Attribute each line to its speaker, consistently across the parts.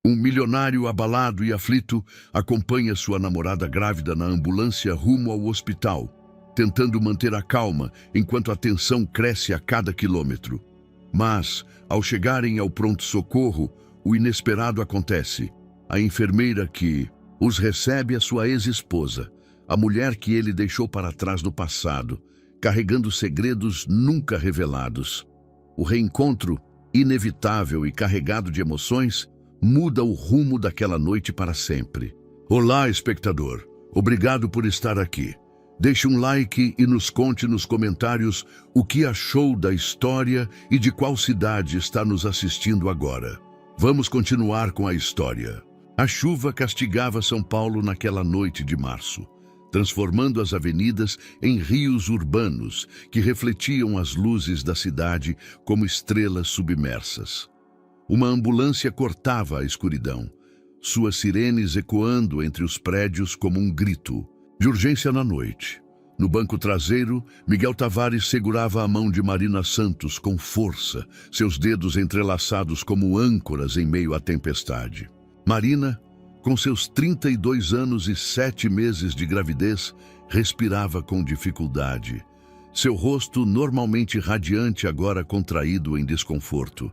Speaker 1: Um milionário abalado e aflito acompanha sua namorada grávida na ambulância rumo ao hospital, tentando manter a calma enquanto a tensão cresce a cada quilômetro. Mas, ao chegarem ao pronto-socorro, o inesperado acontece. A enfermeira que os recebe é sua ex-esposa, a mulher que ele deixou para trás no passado, carregando segredos nunca revelados. O reencontro, inevitável e carregado de emoções, muda o rumo daquela noite para sempre. Olá, espectador. Obrigado por estar aqui. Deixe um like e nos conte nos comentários o que achou da história e de qual cidade está nos assistindo agora. Vamos continuar com a história. A chuva castigava São Paulo naquela noite de março, transformando as avenidas em rios urbanos que refletiam as luzes da cidade como estrelas submersas. Uma ambulância cortava a escuridão, suas sirenes ecoando entre os prédios como um grito de urgência na noite. No banco traseiro, Miguel Tavares segurava a mão de Marina Santos com força, seus dedos entrelaçados como âncoras em meio à tempestade. Marina, com seus 32 anos e 7 meses de gravidez, respirava com dificuldade. Seu rosto, normalmente radiante, agora contraído em desconforto.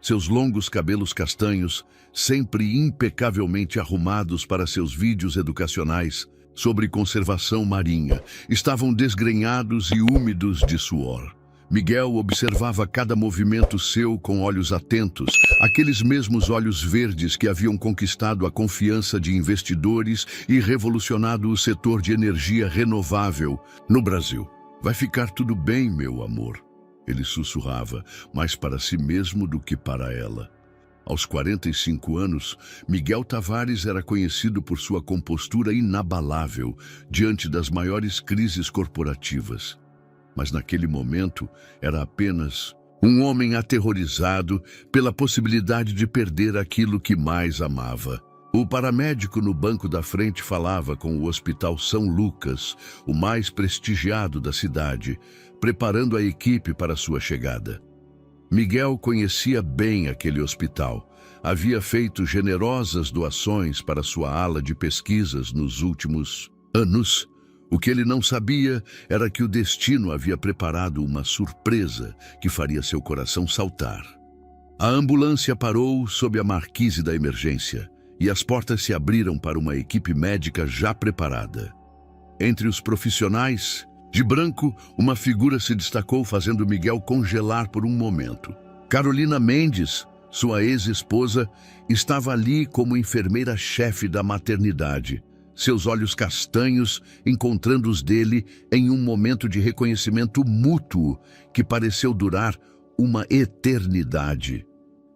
Speaker 1: Seus longos cabelos castanhos, sempre impecavelmente arrumados para seus vídeos educacionais sobre conservação marinha, estavam desgrenhados e úmidos de suor. Miguel observava cada movimento seu com olhos atentos, aqueles mesmos olhos verdes que haviam conquistado a confiança de investidores e revolucionado o setor de energia renovável no Brasil. Vai ficar tudo bem, meu amor. Ele sussurrava, mais para si mesmo do que para ela. Aos 45 anos, Miguel Tavares era conhecido por sua compostura inabalável diante das maiores crises corporativas. Mas naquele momento era apenas um homem aterrorizado pela possibilidade de perder aquilo que mais amava. O paramédico no banco da frente falava com o Hospital São Lucas, o mais prestigiado da cidade, preparando a equipe para sua chegada. Miguel conhecia bem aquele hospital. Havia feito generosas doações para sua ala de pesquisas nos últimos anos. O que ele não sabia era que o destino havia preparado uma surpresa que faria seu coração saltar. A ambulância parou sob a marquise da emergência e as portas se abriram para uma equipe médica já preparada. Entre os profissionais, de branco, uma figura se destacou, fazendo Miguel congelar por um momento. Carolina Mendes, sua ex-esposa, estava ali como enfermeira-chefe da maternidade, seus olhos castanhos encontrando os dele em um momento de reconhecimento mútuo que pareceu durar uma eternidade.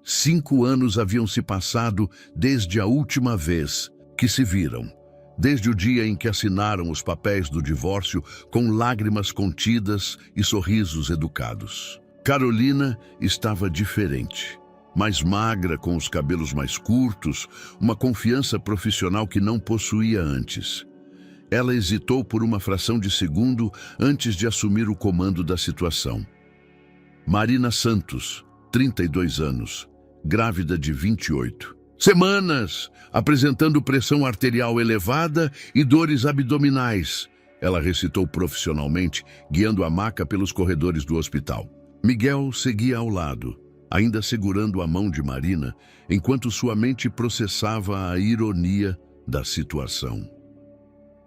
Speaker 1: 5 anos haviam se passado desde a última vez que se viram. Desde o dia em que assinaram os papéis do divórcio com lágrimas contidas e sorrisos educados. Carolina estava diferente, mais magra, com os cabelos mais curtos, uma confiança profissional que não possuía antes. Ela hesitou por uma fração de segundo antes de assumir o comando da situação. Marina Santos, 32 anos, grávida de 28. Semanas, apresentando pressão arterial elevada e dores abdominais. Ela recitou profissionalmente, guiando a maca pelos corredores do hospital. Miguel seguia ao lado, ainda segurando a mão de Marina, enquanto sua mente processava a ironia da situação.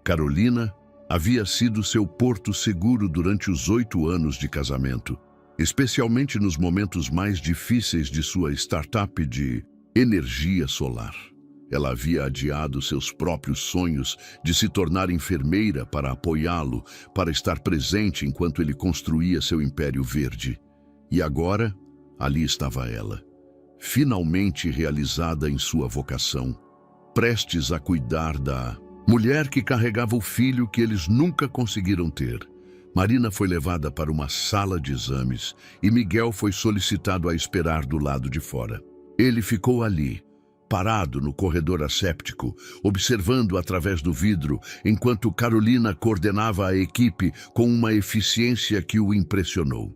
Speaker 1: Carolina havia sido seu porto seguro durante os 8 anos de casamento, especialmente nos momentos mais difíceis de sua startup de energia solar. Ela havia adiado seus próprios sonhos de se tornar enfermeira para apoiá-lo, para estar presente enquanto ele construía seu império verde. E agora, ali estava ela, finalmente realizada em sua vocação, prestes a cuidar da mulher que carregava o filho que eles nunca conseguiram ter. Marina foi levada para uma sala de exames e Miguel foi solicitado a esperar do lado de fora. Ele ficou ali, parado no corredor asséptico, observando através do vidro, enquanto Carolina coordenava a equipe com uma eficiência que o impressionou.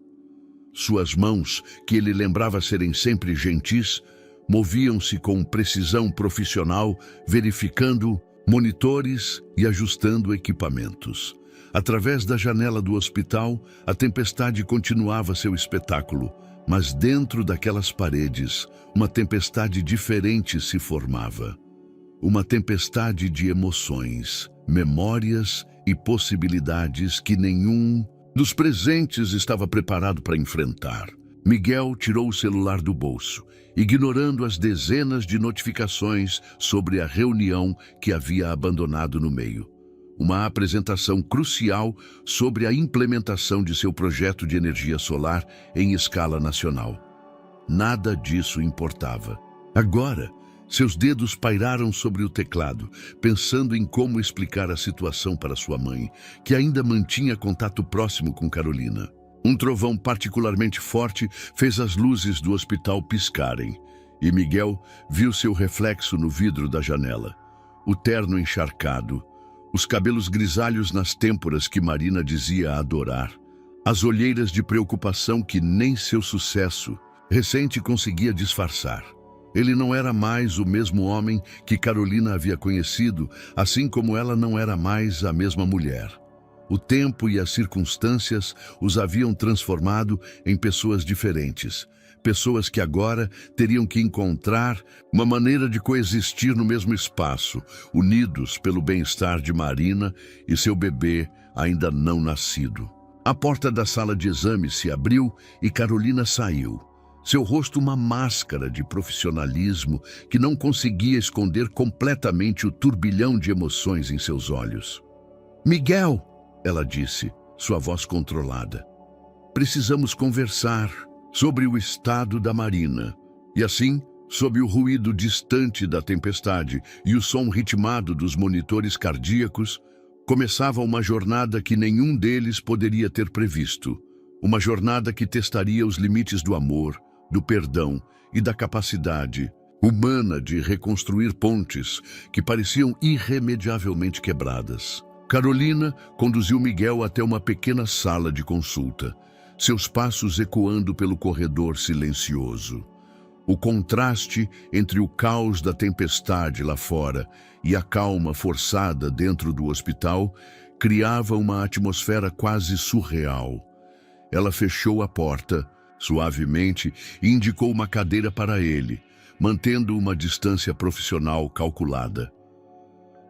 Speaker 1: Suas mãos, que ele lembrava serem sempre gentis, moviam-se com precisão profissional, verificando monitores e ajustando equipamentos. Através da janela do hospital, a tempestade continuava seu espetáculo, mas dentro daquelas paredes, uma tempestade diferente se formava. Uma tempestade de emoções, memórias e possibilidades que nenhum dos presentes estava preparado para enfrentar. Miguel tirou o celular do bolso, ignorando as dezenas de notificações sobre a reunião que havia abandonado no meio. Uma apresentação crucial sobre a implementação de seu projeto de energia solar em escala nacional. Nada disso importava. Agora, seus dedos pairaram sobre o teclado, pensando em como explicar a situação para sua mãe, que ainda mantinha contato próximo com Carolina. Um trovão particularmente forte fez as luzes do hospital piscarem, e Miguel viu seu reflexo no vidro da janela. O terno encharcado, os cabelos grisalhos nas têmporas que Marina dizia adorar, as olheiras de preocupação que nem seu sucesso recente conseguia disfarçar. Ele não era mais o mesmo homem que Carolina havia conhecido, assim como ela não era mais a mesma mulher. O tempo e as circunstâncias os haviam transformado em pessoas diferentes. Pessoas que agora teriam que encontrar uma maneira de coexistir no mesmo espaço, unidos pelo bem-estar de Marina e seu bebê ainda não nascido. A porta da sala de exames se abriu e Carolina saiu. Seu rosto uma máscara de profissionalismo que não conseguia esconder completamente o turbilhão de emoções em seus olhos. "Miguel", ela disse, sua voz controlada. "Precisamos conversar sobre o estado da Marina." E assim, sob o ruído distante da tempestade e o som ritmado dos monitores cardíacos, começava uma jornada que nenhum deles poderia ter previsto. Uma jornada que testaria os limites do amor, do perdão e da capacidade humana de reconstruir pontes que pareciam irremediavelmente quebradas. Carolina conduziu Miguel até uma pequena sala de consulta, seus passos ecoando pelo corredor silencioso. O contraste entre o caos da tempestade lá fora e a calma forçada dentro do hospital criava uma atmosfera quase surreal. Ela fechou a porta suavemente e indicou uma cadeira para ele, mantendo uma distância profissional calculada.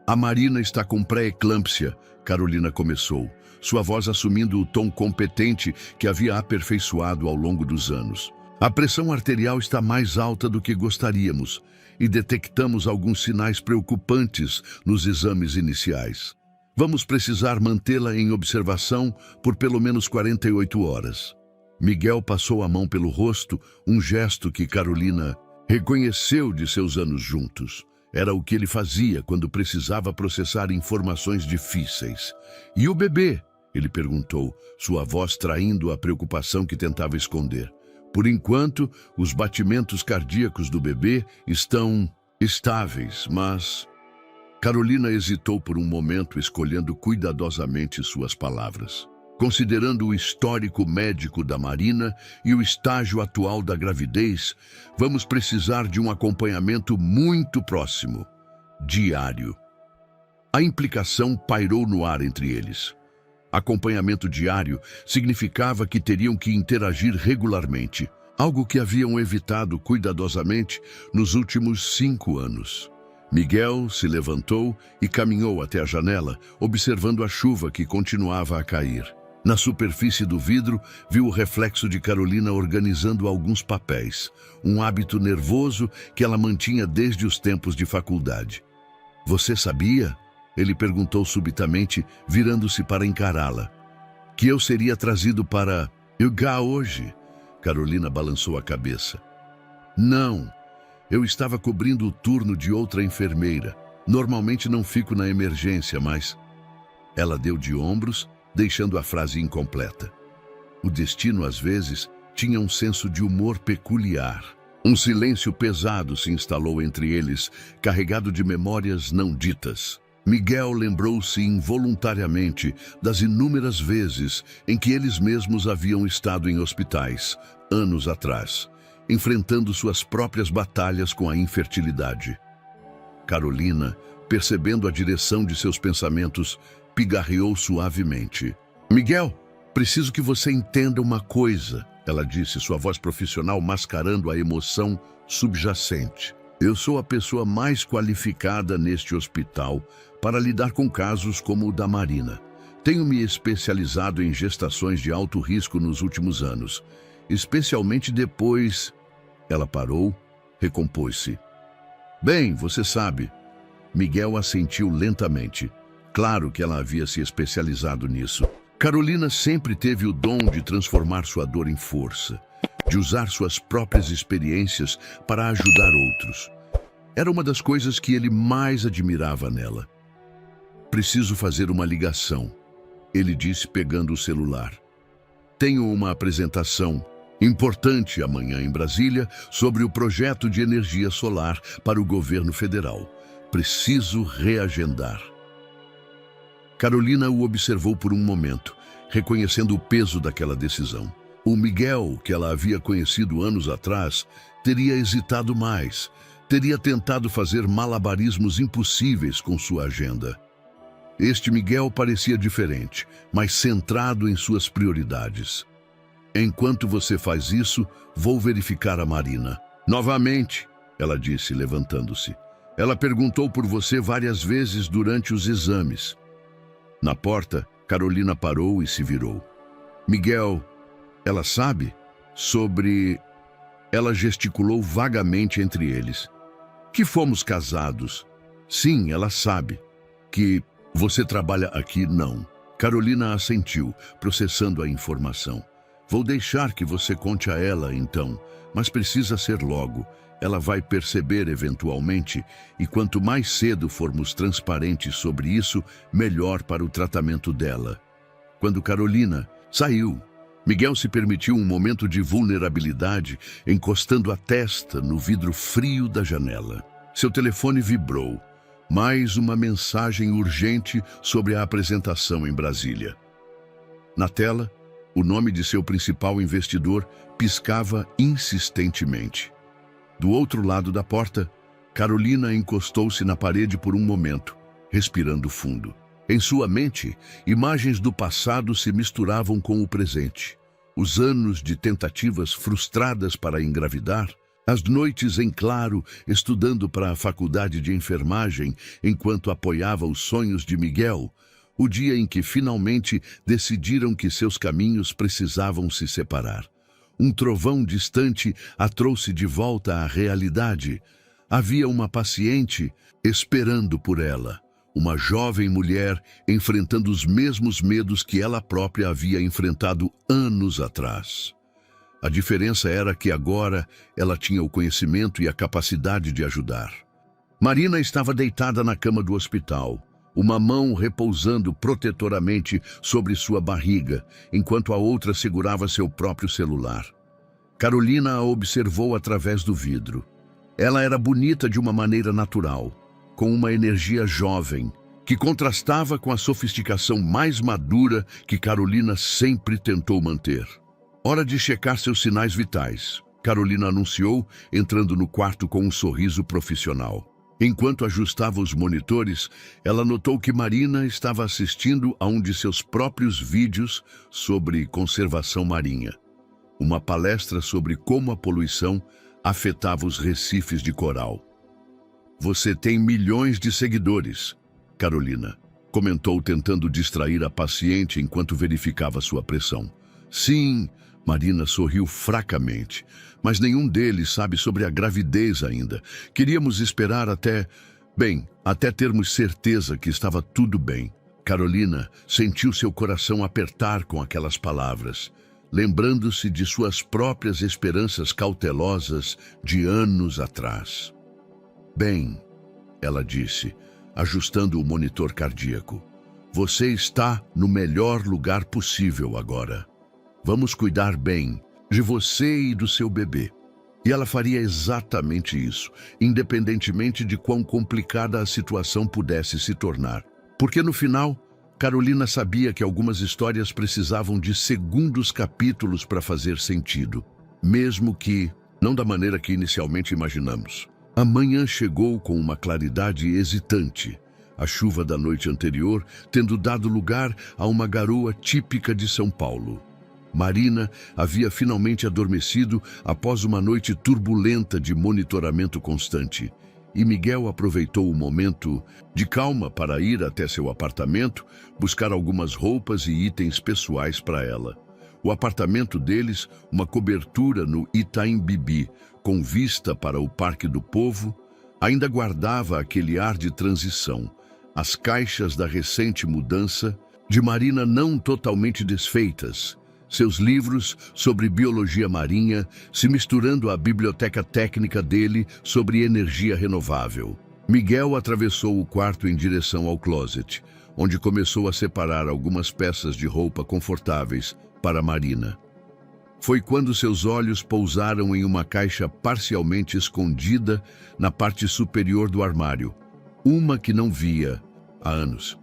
Speaker 1: "A Marina está com pré-eclâmpsia", Carolina começou, sua voz assumindo o tom competente que havia aperfeiçoado ao longo dos anos. "A pressão arterial está mais alta do que gostaríamos e detectamos alguns sinais preocupantes nos exames iniciais. Vamos precisar mantê-la em observação por pelo menos 48 horas. Miguel passou a mão pelo rosto, um gesto que Carolina reconheceu de seus anos juntos. Era o que ele fazia quando precisava processar informações difíceis. "E o bebê?", ele perguntou, sua voz traindo a preocupação que tentava esconder. "Por enquanto, os batimentos cardíacos do bebê estão estáveis, mas..." Carolina hesitou por um momento, escolhendo cuidadosamente suas palavras. "Considerando o histórico médico da Marina e o estágio atual da gravidez, vamos precisar de um acompanhamento muito próximo, diário." A implicação pairou no ar entre eles. Acompanhamento diário significava que teriam que interagir regularmente, algo que haviam evitado cuidadosamente nos últimos 5 anos. Miguel se levantou e caminhou até a janela, observando a chuva que continuava a cair. Na superfície do vidro, viu o reflexo de Carolina organizando alguns papéis, um hábito nervoso que ela mantinha desde os tempos de faculdade. "Você sabia?", ele perguntou subitamente, virando-se para encará-la. "Que eu seria trazido para Ilha hoje?", Carolina balançou a cabeça. "Não, eu estava cobrindo o turno de outra enfermeira. Normalmente não fico na emergência, mas..." Ela deu de ombros, deixando a frase incompleta. O destino, às vezes, tinha um senso de humor peculiar. Um silêncio pesado se instalou entre eles, carregado de memórias não ditas. Miguel lembrou-se involuntariamente das inúmeras vezes em que eles mesmos haviam estado em hospitais, anos atrás. enfrentando suas próprias batalhas com a infertilidade. Carolina, percebendo a direção de seus pensamentos, pigarreou suavemente. Miguel, preciso que você entenda uma coisa, ela disse, sua voz profissional mascarando a emoção subjacente. Eu sou a pessoa mais qualificada neste hospital para lidar com casos como o da Marina. Tenho me especializado em gestações de alto risco nos últimos anos, especialmente depois... Ela parou, recompôs-se. Bem, você sabe. Miguel assentiu lentamente. Claro que ela havia se especializado nisso. Carolina sempre teve o dom de transformar sua dor em força, de usar suas próprias experiências para ajudar outros. Era uma das coisas que ele mais admirava nela. Preciso fazer uma ligação, ele disse pegando o celular. Tenho uma apresentação importante amanhã em Brasília sobre o projeto de energia solar para o governo federal. Preciso reagendar. Carolina o observou por um momento, reconhecendo o peso daquela decisão. O Miguel, que ela havia conhecido anos atrás, teria hesitado mais, teria tentado fazer malabarismos impossíveis com sua agenda. Este Miguel parecia diferente, mais centrado em suas prioridades. Enquanto você faz isso, vou verificar a Marina. Novamente, ela disse, levantando-se. Ela perguntou por você várias vezes durante os exames. Na porta, Carolina parou e se virou. Miguel, ela sabe? Sobre... Ela gesticulou vagamente entre eles. Que fomos casados. Sim, ela sabe. Que você trabalha aqui, não. Carolina assentiu, processando a informação. Vou deixar que você conte a ela, então, mas precisa ser logo. Ela vai perceber eventualmente, e quanto mais cedo formos transparentes sobre isso, melhor para o tratamento dela. Quando Carolina saiu, Miguel se permitiu um momento de vulnerabilidade, encostando a testa no vidro frio da janela. Seu telefone vibrou. Mais uma mensagem urgente sobre a apresentação em Brasília. Na tela, o nome de seu principal investidor piscava insistentemente. Do outro lado da porta, Carolina encostou-se na parede por um momento, respirando fundo. Em sua mente, imagens do passado se misturavam com o presente. Os anos de tentativas frustradas para engravidar, as noites em claro estudando para a faculdade de enfermagem enquanto apoiava os sonhos de Miguel, o dia em que finalmente decidiram que seus caminhos precisavam se separar. Um trovão distante a trouxe de volta à realidade. Havia uma paciente esperando por ela, uma jovem mulher enfrentando os mesmos medos que ela própria havia enfrentado anos atrás. A diferença era que agora ela tinha o conhecimento e a capacidade de ajudar. Marina estava deitada na cama do hospital, uma mão repousando protetoramente sobre sua barriga, enquanto a outra segurava seu próprio celular. Carolina a observou através do vidro. Ela era bonita de uma maneira natural, com uma energia jovem, que contrastava com a sofisticação mais madura que Carolina sempre tentou manter. Hora de checar seus sinais vitais, Carolina anunciou, entrando no quarto com um sorriso profissional. Enquanto ajustava os monitores, ela notou que Marina estava assistindo a um de seus próprios vídeos sobre conservação marinha. Uma palestra sobre como a poluição afetava os recifes de coral. Você tem milhões de seguidores, Carolina comentou, tentando distrair a paciente enquanto verificava sua pressão. Sim, Marina sorriu fracamente, mas nenhum deles sabe sobre a gravidez ainda. Queríamos esperar até termos certeza que estava tudo bem. Carolina sentiu seu coração apertar com aquelas palavras, lembrando-se de suas próprias esperanças cautelosas de anos atrás. Bem, ela disse, ajustando o monitor cardíaco, você está no melhor lugar possível agora. Vamos cuidar bem de você e do seu bebê. E ela faria exatamente isso, independentemente de quão complicada a situação pudesse se tornar. Porque no final, Carolina sabia que algumas histórias precisavam de segundos capítulos para fazer sentido. Mesmo que não da maneira que inicialmente imaginamos. A manhã chegou com uma claridade hesitante, a chuva da noite anterior tendo dado lugar a uma garoa típica de São Paulo. Marina havia finalmente adormecido após uma noite turbulenta de monitoramento constante, e Miguel aproveitou o momento de calma para ir até seu apartamento, buscar algumas roupas e itens pessoais para ela. O apartamento deles, uma cobertura no Itaim Bibi, com vista para o Parque do Povo, ainda guardava aquele ar de transição. As caixas da recente mudança de Marina não totalmente desfeitas, seus livros sobre biologia marinha se misturando à biblioteca técnica dele sobre energia renovável. Miguel atravessou o quarto em direção ao closet, onde começou a separar algumas peças de roupa confortáveis para Marina. Foi quando seus olhos pousaram em uma caixa parcialmente escondida na parte superior do armário, uma que não via há anos.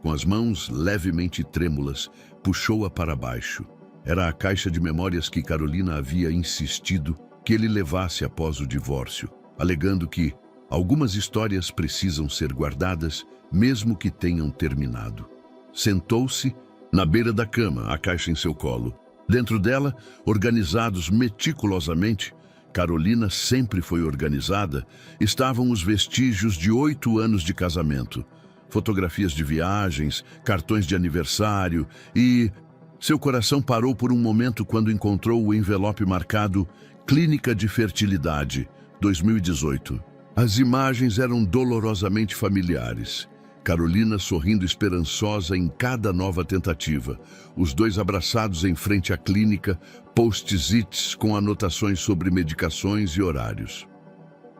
Speaker 1: Com as mãos levemente trêmulas, puxou-a para baixo. Era a caixa de memórias que Carolina havia insistido que ele levasse após o divórcio, alegando que algumas histórias precisam ser guardadas, mesmo que tenham terminado. Sentou-se na beira da cama, a caixa em seu colo. Dentro dela, organizados meticulosamente, Carolina sempre foi organizada, estavam os vestígios de 8 anos de casamento, fotografias de viagens, cartões de aniversário e... Seu coração parou por um momento quando encontrou o envelope marcado Clínica de Fertilidade, 2018. As imagens eram dolorosamente familiares. Carolina sorrindo esperançosa em cada nova tentativa, os dois abraçados em frente à clínica, post-its com anotações sobre medicações e horários.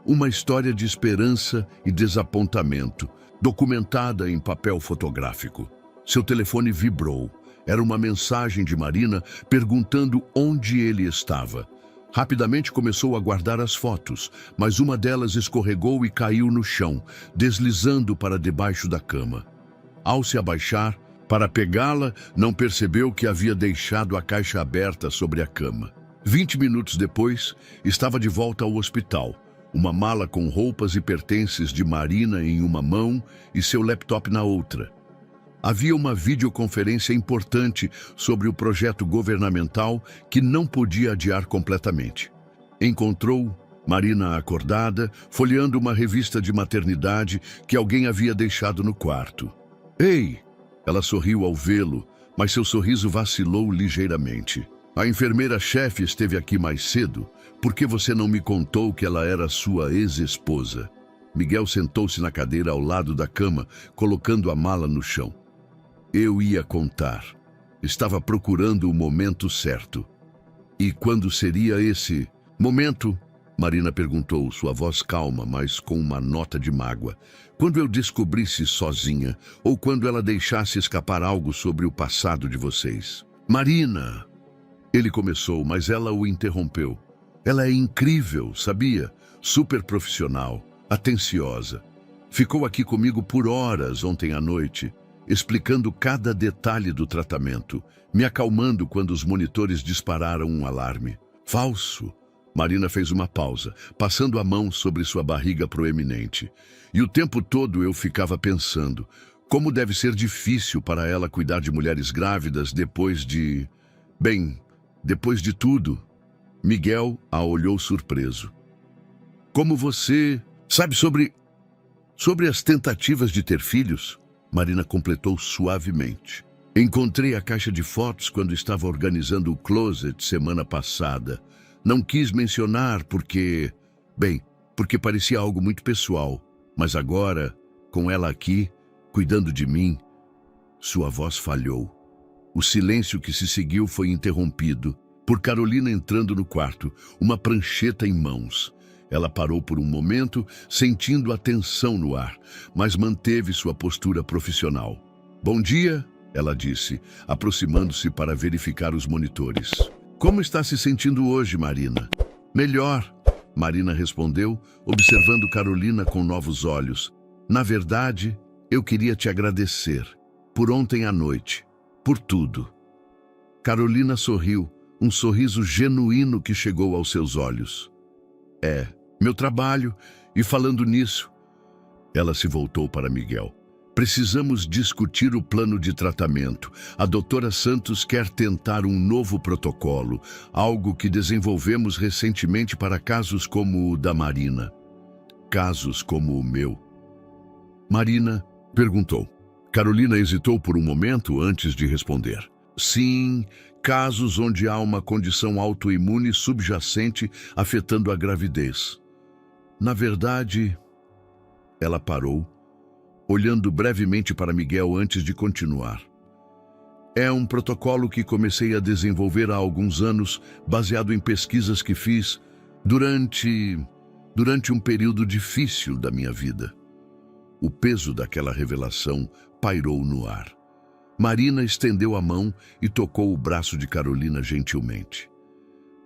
Speaker 1: Uma história de esperança e desapontamento, documentada em papel fotográfico. Seu telefone vibrou. Era uma mensagem de Marina perguntando onde ele estava. Rapidamente começou a guardar as fotos, mas uma delas escorregou e caiu no chão, deslizando para debaixo da cama. Ao se abaixar para pegá-la, não percebeu que havia deixado a caixa aberta sobre a cama. 20 minutos depois, estava de volta ao hospital, uma mala com roupas e pertences de Marina em uma mão e seu laptop na outra. Havia uma videoconferência importante sobre o projeto governamental que não podia adiar completamente. Encontrou Marina acordada, folheando uma revista de maternidade que alguém havia deixado no quarto. Ei! Ela sorriu ao vê-lo, mas seu sorriso vacilou ligeiramente. A enfermeira-chefe esteve aqui mais cedo. Por que você não me contou que ela era sua ex-esposa? Miguel sentou-se na cadeira ao lado da cama, colocando a mala no chão. Eu ia contar. Estava procurando o momento certo. E quando seria esse momento? Marina perguntou, sua voz calma, mas com uma nota de mágoa. Quando eu descobrisse sozinha, ou quando ela deixasse escapar algo sobre o passado de vocês. Marina! Ele começou, mas ela o interrompeu. Ela é incrível, sabia? Super profissional, atenciosa. Ficou aqui comigo por horas ontem à noite, explicando cada detalhe do tratamento, me acalmando quando os monitores dispararam um alarme. Falso. Marina fez uma pausa, passando a mão sobre sua barriga proeminente. E o tempo todo eu ficava pensando, como deve ser difícil para ela cuidar de mulheres grávidas depois de... Bem, depois de tudo. Miguel a olhou surpreso. Como você... Sabe sobre as tentativas de ter filhos? Marina completou suavemente. Encontrei a caixa de fotos quando estava organizando o closet semana passada. Não quis mencionar porque parecia algo muito pessoal. Mas agora, com ela aqui, cuidando de mim, sua voz falhou. O silêncio que se seguiu foi interrompido por Carolina entrando no quarto, uma prancheta em mãos. Ela parou por um momento, sentindo a tensão no ar, mas manteve sua postura profissional. Bom dia, ela disse, aproximando-se para verificar os monitores. Como está se sentindo hoje, Marina? Melhor, Marina respondeu, observando Carolina com novos olhos. Na verdade, eu queria te agradecer. Por ontem à noite. Por tudo. Carolina sorriu, um sorriso genuíno que chegou aos seus olhos. É, meu trabalho, e falando nisso, ela se voltou para Miguel. Precisamos discutir o plano de tratamento. A doutora Santos quer tentar um novo protocolo, algo que desenvolvemos recentemente para casos como o da Marina. Casos como o meu. Marina perguntou. Carolina hesitou por um momento antes de responder. Sim, casos onde há uma condição autoimune subjacente afetando a gravidez. Na verdade, ela parou, olhando brevemente para Miguel antes de continuar. É um protocolo que comecei a desenvolver há alguns anos, baseado em pesquisas que fiz durante um período difícil da minha vida. O peso daquela revelação pairou no ar. Marina estendeu a mão e tocou o braço de Carolina gentilmente.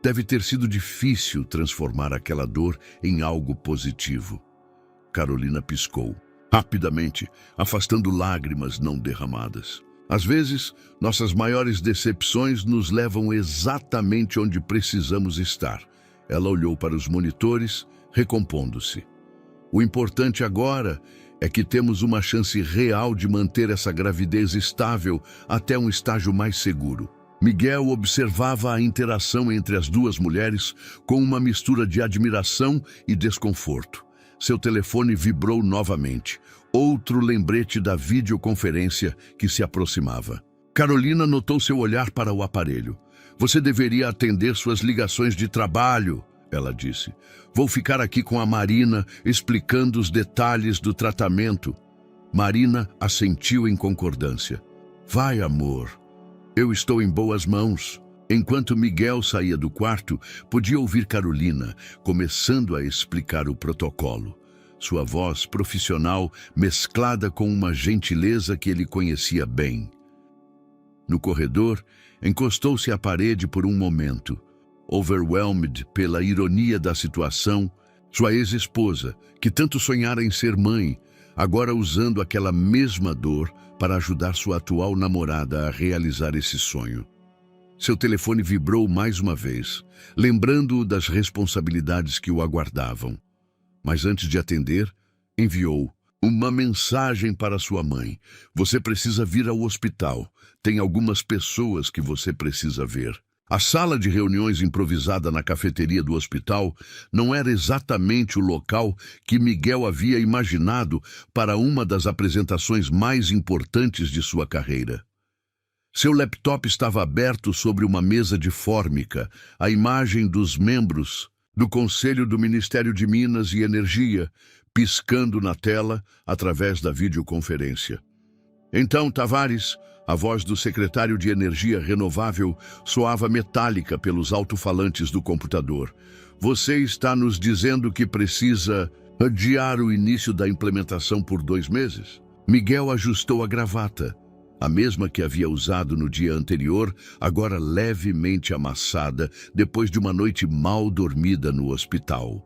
Speaker 1: Deve ter sido difícil transformar aquela dor em algo positivo. Carolina piscou, rapidamente, afastando lágrimas não derramadas. Às vezes, nossas maiores decepções nos levam exatamente onde precisamos estar. Ela olhou para os monitores, recompondo-se. O importante agora é que temos uma chance real de manter essa gravidez estável até um estágio mais seguro. Miguel observava a interação entre as duas mulheres com uma mistura de admiração e desconforto. Seu telefone vibrou novamente. Outro lembrete da videoconferência que se aproximava. Carolina notou seu olhar para o aparelho. Você deveria atender suas ligações de trabalho, ela disse. Vou ficar aqui com a Marina, explicando os detalhes do tratamento. Marina assentiu em concordância. Vai, amor. Eu estou em boas mãos. Enquanto Miguel saía do quarto, podia ouvir Carolina, começando a explicar o protocolo. Sua voz profissional mesclada com uma gentileza que ele conhecia bem. No corredor, encostou-se à parede por um momento. Overwhelmed pela ironia da situação, sua ex-esposa, que tanto sonhara em ser mãe, agora usando aquela mesma dor para ajudar sua atual namorada a realizar esse sonho. Seu telefone vibrou mais uma vez, lembrando-o das responsabilidades que o aguardavam. Mas antes de atender, enviou uma mensagem para sua mãe. Você precisa vir ao hospital. Tem algumas pessoas que você precisa ver. A sala de reuniões improvisada na cafeteria do hospital não era exatamente o local que Miguel havia imaginado para uma das apresentações mais importantes de sua carreira. Seu laptop estava aberto sobre uma mesa de fórmica, a imagem dos membros do Conselho do Ministério de Minas e Energia, piscando na tela através da videoconferência. Então, Tavares, a voz do secretário de Energia Renovável, soava metálica pelos alto-falantes do computador. Você está nos dizendo que precisa adiar o início da implementação por 2 meses? Miguel ajustou a gravata, a mesma que havia usado no dia anterior, agora levemente amassada depois de uma noite mal dormida no hospital.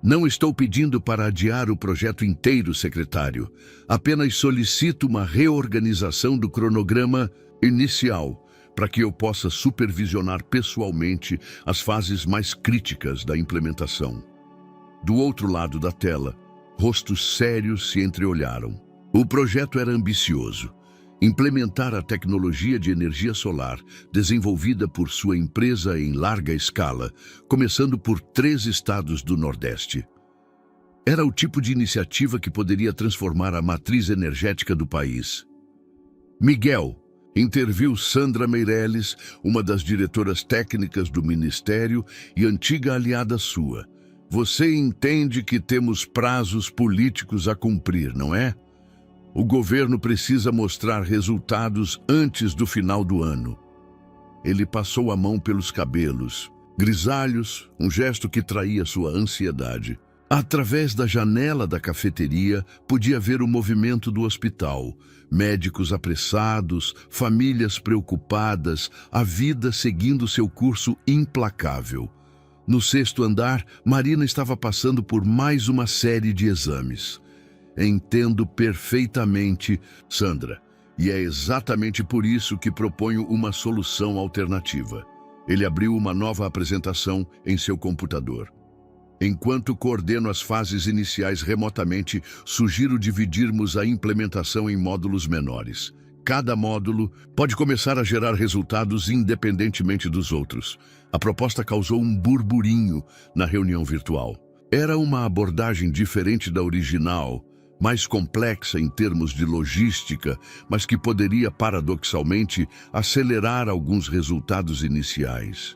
Speaker 1: Não estou pedindo para adiar o projeto inteiro, secretário. Apenas solicito uma reorganização do cronograma inicial para que eu possa supervisionar pessoalmente as fases mais críticas da implementação. Do outro lado da tela, rostos sérios se entreolharam. O projeto era ambicioso. Implementar a tecnologia de energia solar desenvolvida por sua empresa em larga escala, começando por 3 estados do Nordeste. Era o tipo de iniciativa que poderia transformar a matriz energética do país. Miguel, interviu Sandra Meirelles, uma das diretoras técnicas do Ministério e antiga aliada sua. Você entende que temos prazos políticos a cumprir, não é? O governo precisa mostrar resultados antes do final do ano. Ele passou a mão pelos cabelos, grisalhos, um gesto que traía sua ansiedade. Através da janela da cafeteria, podia ver o movimento do hospital. Médicos apressados, famílias preocupadas, a vida seguindo seu curso implacável. No 6º andar, Marina estava passando por mais uma série de exames. Entendo perfeitamente, Sandra, e é exatamente por isso que proponho uma solução alternativa. Ele abriu uma nova apresentação em seu computador. Enquanto coordeno as fases iniciais remotamente, sugiro dividirmos a implementação em módulos menores. Cada módulo pode começar a gerar resultados independentemente dos outros. A proposta causou um burburinho na reunião virtual. Era uma abordagem diferente da original, mais complexa em termos de logística, mas que poderia, paradoxalmente, acelerar alguns resultados iniciais.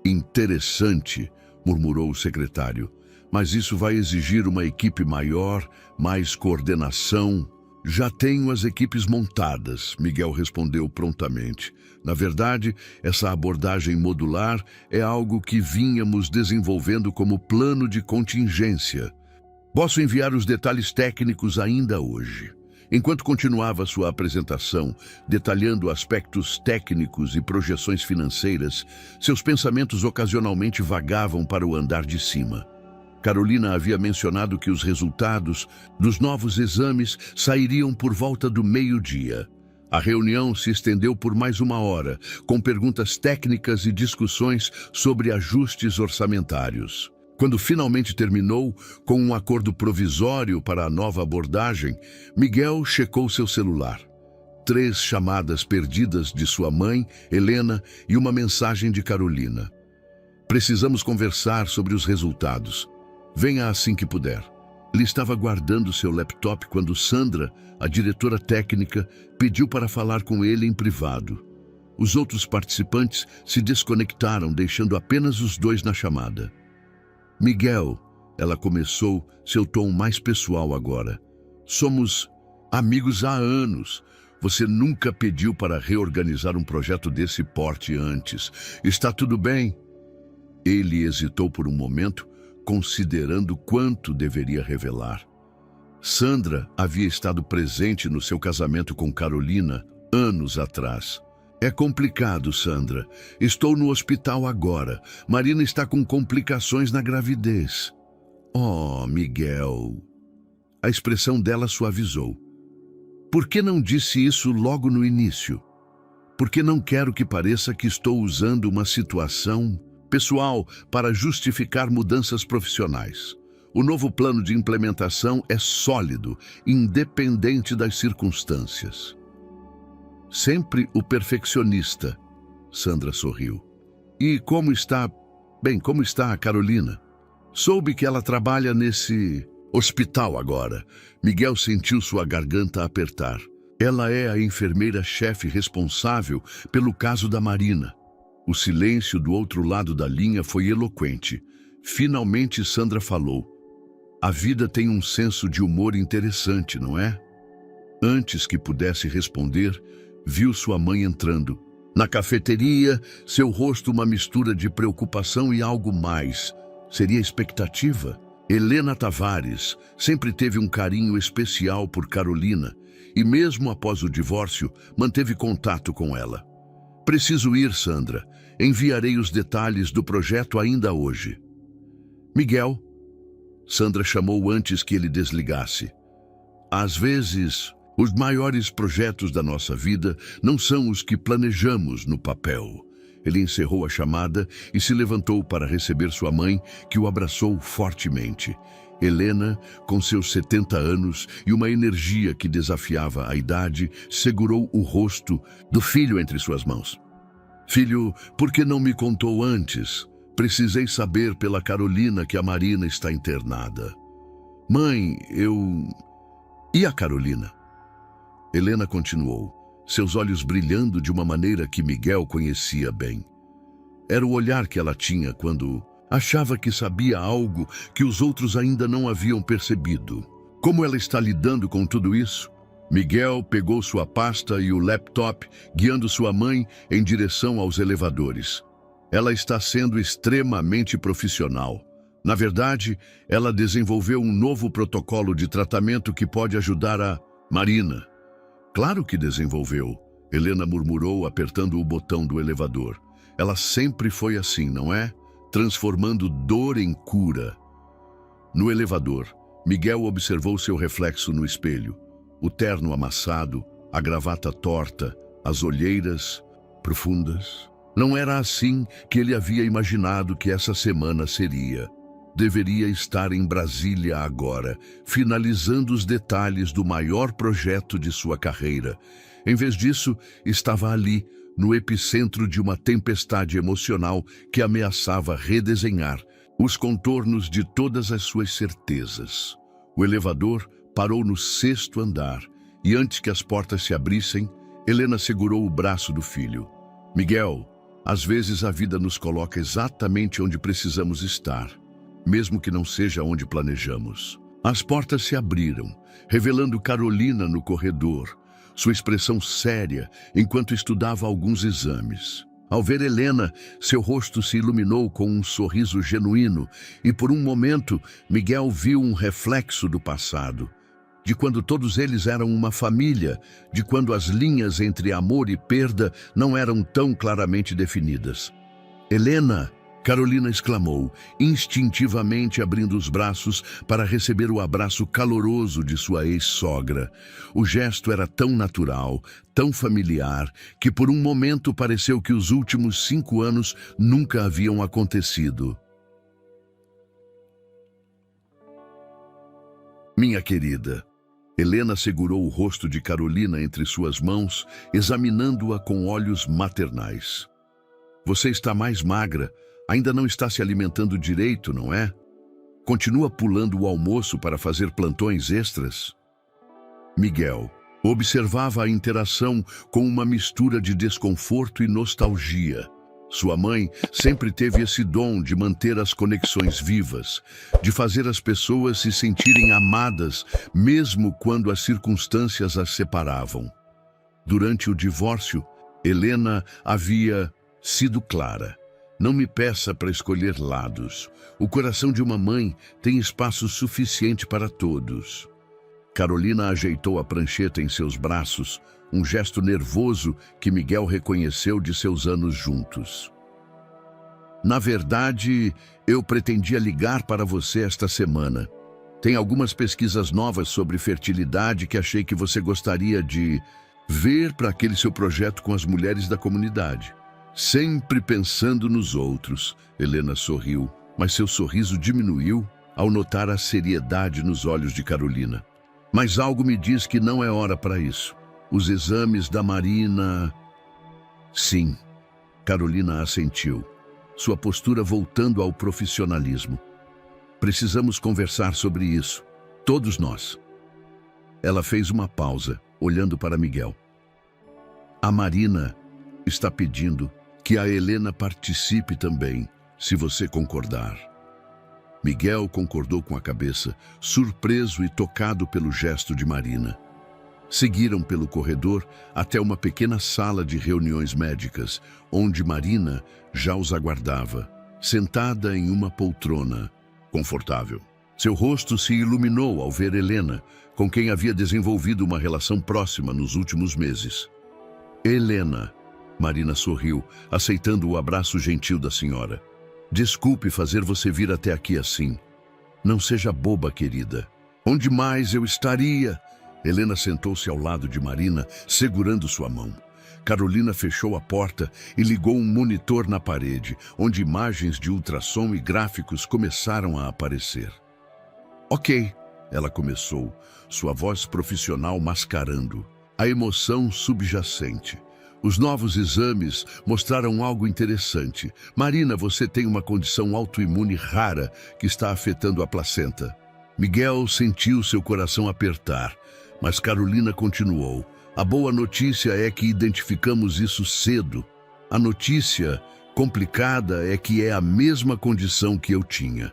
Speaker 1: Interessante, murmurou o secretário, mas isso vai exigir uma equipe maior, mais coordenação. Já tenho as equipes montadas, Miguel respondeu prontamente. Na verdade, essa abordagem modular é algo que vínhamos desenvolvendo como plano de contingência. Posso enviar os detalhes técnicos ainda hoje. Enquanto continuava sua apresentação, detalhando aspectos técnicos e projeções financeiras, seus pensamentos ocasionalmente vagavam para o andar de cima. Carolina havia mencionado que os resultados dos novos exames sairiam por volta do meio-dia. A reunião se estendeu por mais 1 hora, com perguntas técnicas e discussões sobre ajustes orçamentários. Quando finalmente terminou, com um acordo provisório para a nova abordagem, Miguel checou seu celular. 3 chamadas perdidas de sua mãe, Helena, e uma mensagem de Carolina. Precisamos conversar sobre os resultados. Venha assim que puder. Ele estava guardando seu laptop quando Sandra, a diretora técnica, pediu para falar com ele em privado. Os outros participantes se desconectaram, deixando apenas os 2 na chamada. Miguel, ela começou, seu tom mais pessoal agora. Somos amigos há anos. Você nunca pediu para reorganizar um projeto desse porte antes. Está tudo bem? Ele hesitou por um momento, considerando quanto deveria revelar. Sandra havia estado presente no seu casamento com Carolina anos atrás. É complicado, Sandra. Estou no hospital agora. Marina está com complicações na gravidez. Oh, Miguel. A expressão dela suavizou. Por que não disse isso logo no início? Porque não quero que pareça que estou usando uma situação pessoal para justificar mudanças profissionais. O novo plano de implementação é sólido, independente das circunstâncias. Sempre o perfeccionista, Sandra sorriu. E como está a Carolina? Soube que ela trabalha nesse hospital agora. Miguel sentiu sua garganta apertar. Ela é a enfermeira-chefe responsável pelo caso da Marina. O silêncio do outro lado da linha foi eloquente. Finalmente Sandra falou. A vida tem um senso de humor interessante, não é? Antes que pudesse responder, viu sua mãe entrando. Na cafeteria, seu rosto uma mistura de preocupação e algo mais. Seria expectativa? Helena Tavares sempre teve um carinho especial por Carolina e mesmo após o divórcio, manteve contato com ela. Preciso ir, Sandra. Enviarei os detalhes do projeto ainda hoje. Miguel, Sandra chamou antes que ele desligasse. Às vezes, os maiores projetos da nossa vida não são os que planejamos no papel. Ele encerrou a chamada e se levantou para receber sua mãe, que o abraçou fortemente. Helena, com seus 70 anos e uma energia que desafiava a idade, segurou o rosto do filho entre suas mãos. Filho, por que não me contou antes? Precisei saber pela Carolina que a Marina está internada. Mãe, E a Carolina? Helena continuou, seus olhos brilhando de uma maneira que Miguel conhecia bem. Era o olhar que ela tinha quando achava que sabia algo que os outros ainda não haviam percebido. Como ela está lidando com tudo isso? Miguel pegou sua pasta e o laptop, guiando sua mãe em direção aos elevadores. Ela está sendo extremamente profissional. Na verdade, ela desenvolveu um novo protocolo de tratamento que pode ajudar a Marina. Claro que desenvolveu, Helena murmurou, apertando o botão do elevador. Ela sempre foi assim, não é? Transformando dor em cura. No elevador, Miguel observou seu reflexo no espelho. O terno amassado, a gravata torta, as olheiras profundas. Não era assim que ele havia imaginado que essa semana seria. Deveria estar em Brasília agora, finalizando os detalhes do maior projeto de sua carreira. Em vez disso, estava ali, no epicentro de uma tempestade emocional que ameaçava redesenhar os contornos de todas as suas certezas. O elevador parou no 6º andar e, antes que as portas se abrissem, Helena segurou o braço do filho. Miguel, às vezes a vida nos coloca exatamente onde precisamos estar, mesmo que não seja onde planejamos. As portas se abriram, revelando Carolina no corredor, sua expressão séria enquanto estudava alguns exames. Ao ver Helena, seu rosto se iluminou com um sorriso genuíno e, por um momento, Miguel viu um reflexo do passado, de quando todos eles eram uma família, de quando as linhas entre amor e perda não eram tão claramente definidas. Helena! Carolina exclamou, instintivamente abrindo os braços para receber o abraço caloroso de sua ex-sogra. O gesto era tão natural, tão familiar, que por um momento pareceu que os últimos 5 anos nunca haviam acontecido. Minha querida, Helena segurou o rosto de Carolina entre suas mãos, examinando-a com olhos maternais. Você está mais magra. Ainda não está se alimentando direito, não é? Continua pulando o almoço para fazer plantões extras? Miguel observava a interação com uma mistura de desconforto e nostalgia. Sua mãe sempre teve esse dom de manter as conexões vivas, de fazer as pessoas se sentirem amadas, mesmo quando as circunstâncias as separavam. Durante o divórcio, Helena havia sido clara. Não me peça para escolher lados. O coração de uma mãe tem espaço suficiente para todos. Carolina ajeitou a prancheta em seus braços, um gesto nervoso que Miguel reconheceu de seus anos juntos. Na verdade, eu pretendia ligar para você esta semana. Tem algumas pesquisas novas sobre fertilidade que achei que você gostaria de ver para aquele seu projeto com as mulheres da comunidade. Sempre pensando nos outros, Helena sorriu, mas seu sorriso diminuiu ao notar a seriedade nos olhos de Carolina. Mas algo me diz que não é hora para isso. Os exames da Marina... Sim, Carolina assentiu, sua postura voltando ao profissionalismo. Precisamos conversar sobre isso, todos nós. Ela fez uma pausa, olhando para Miguel. A Marina está pedindo que a Helena participe também, se você concordar. Miguel concordou com a cabeça, surpreso e tocado pelo gesto de Marina. Seguiram pelo corredor até uma pequena sala de reuniões médicas, onde Marina já os aguardava, sentada em uma poltrona confortável. Seu rosto se iluminou ao ver Helena, com quem havia desenvolvido uma relação próxima nos últimos meses. Helena, Marina sorriu, aceitando o abraço gentil da senhora. Desculpe fazer você vir até aqui assim. Não seja boba, querida. Onde mais eu estaria? Helena sentou-se ao lado de Marina, segurando sua mão. Carolina fechou a porta e ligou um monitor na parede, onde imagens de ultrassom e gráficos começaram a aparecer. Ok, ela começou, sua voz profissional mascarando a emoção subjacente. Os novos exames mostraram algo interessante. Marina, você tem uma condição autoimune rara que está afetando a placenta. Miguel sentiu seu coração apertar, mas Carolina continuou. A boa notícia é que identificamos isso cedo. A notícia complicada é que é a mesma condição que eu tinha.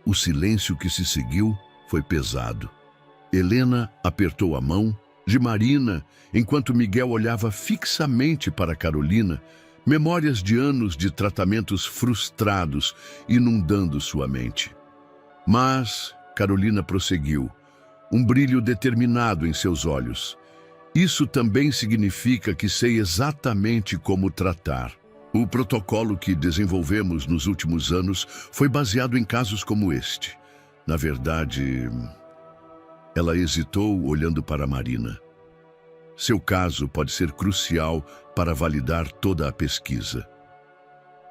Speaker 1: O silêncio que se seguiu foi pesado. Helena apertou a mão de Marina, enquanto Miguel olhava fixamente para Carolina, memórias de anos de tratamentos frustrados inundando sua mente. Mas Carolina prosseguiu, um brilho determinado em seus olhos. Isso também significa que sei exatamente como tratar. O protocolo que desenvolvemos nos últimos anos foi baseado em casos como este. Na verdade... Ela hesitou, olhando para Marina. Seu caso pode ser crucial para validar toda a pesquisa.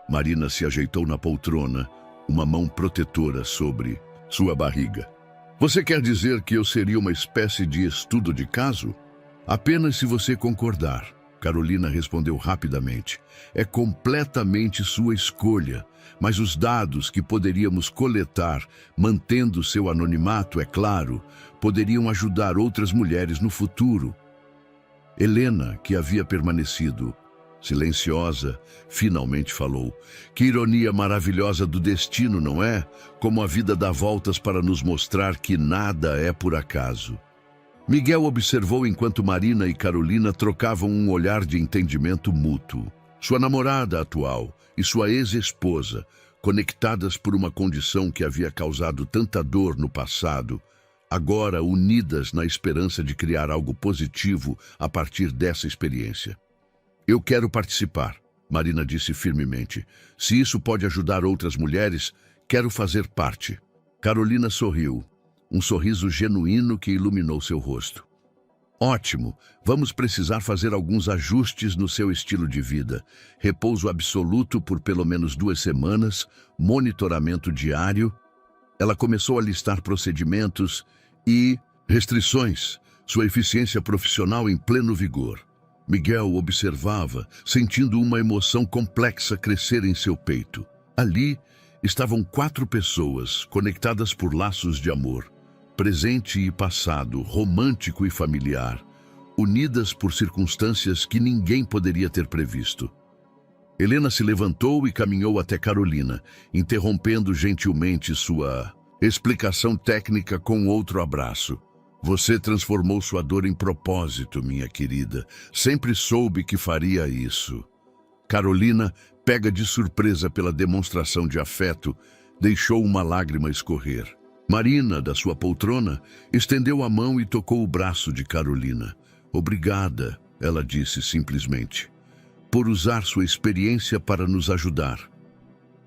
Speaker 1: Marina se ajeitou na poltrona, uma mão protetora sobre sua barriga. Você quer dizer que eu seria uma espécie de estudo de caso? Apenas se você concordar. Carolina respondeu rapidamente. É completamente sua escolha, mas os dados que poderíamos coletar, mantendo seu anonimato, é claro, poderiam ajudar outras mulheres no futuro. Helena, que havia permanecido silenciosa, finalmente falou. Que ironia maravilhosa do destino, não é? Como a vida dá voltas para nos mostrar que nada é por acaso. Miguel observou enquanto Marina e Carolina trocavam um olhar de entendimento mútuo. Sua namorada atual e sua ex-esposa, conectadas por uma condição que havia causado tanta dor no passado, agora unidas na esperança de criar algo positivo a partir dessa experiência. Eu quero participar, Marina disse firmemente. Se isso pode ajudar outras mulheres, quero fazer parte. Carolina sorriu, um sorriso genuíno que iluminou seu rosto. Ótimo, vamos precisar fazer alguns ajustes no seu estilo de vida. Repouso absoluto por pelo menos 2 semanas, monitoramento diário. Ela começou a listar procedimentos e restrições, sua eficiência profissional em pleno vigor. Miguel observava, sentindo uma emoção complexa crescer em seu peito. Ali estavam 4 pessoas, conectadas por laços de amor, presente e passado, romântico e familiar, unidas por circunstâncias que ninguém poderia ter previsto. Helena se levantou e caminhou até Carolina, interrompendo gentilmente sua explicação técnica com outro abraço. Você transformou sua dor em propósito, minha querida. Sempre soube que faria isso. Carolina, pega de surpresa pela demonstração de afeto, deixou uma lágrima escorrer. Marina, da sua poltrona, estendeu a mão e tocou o braço de Carolina. Obrigada, ela disse simplesmente, por usar sua experiência para nos ajudar.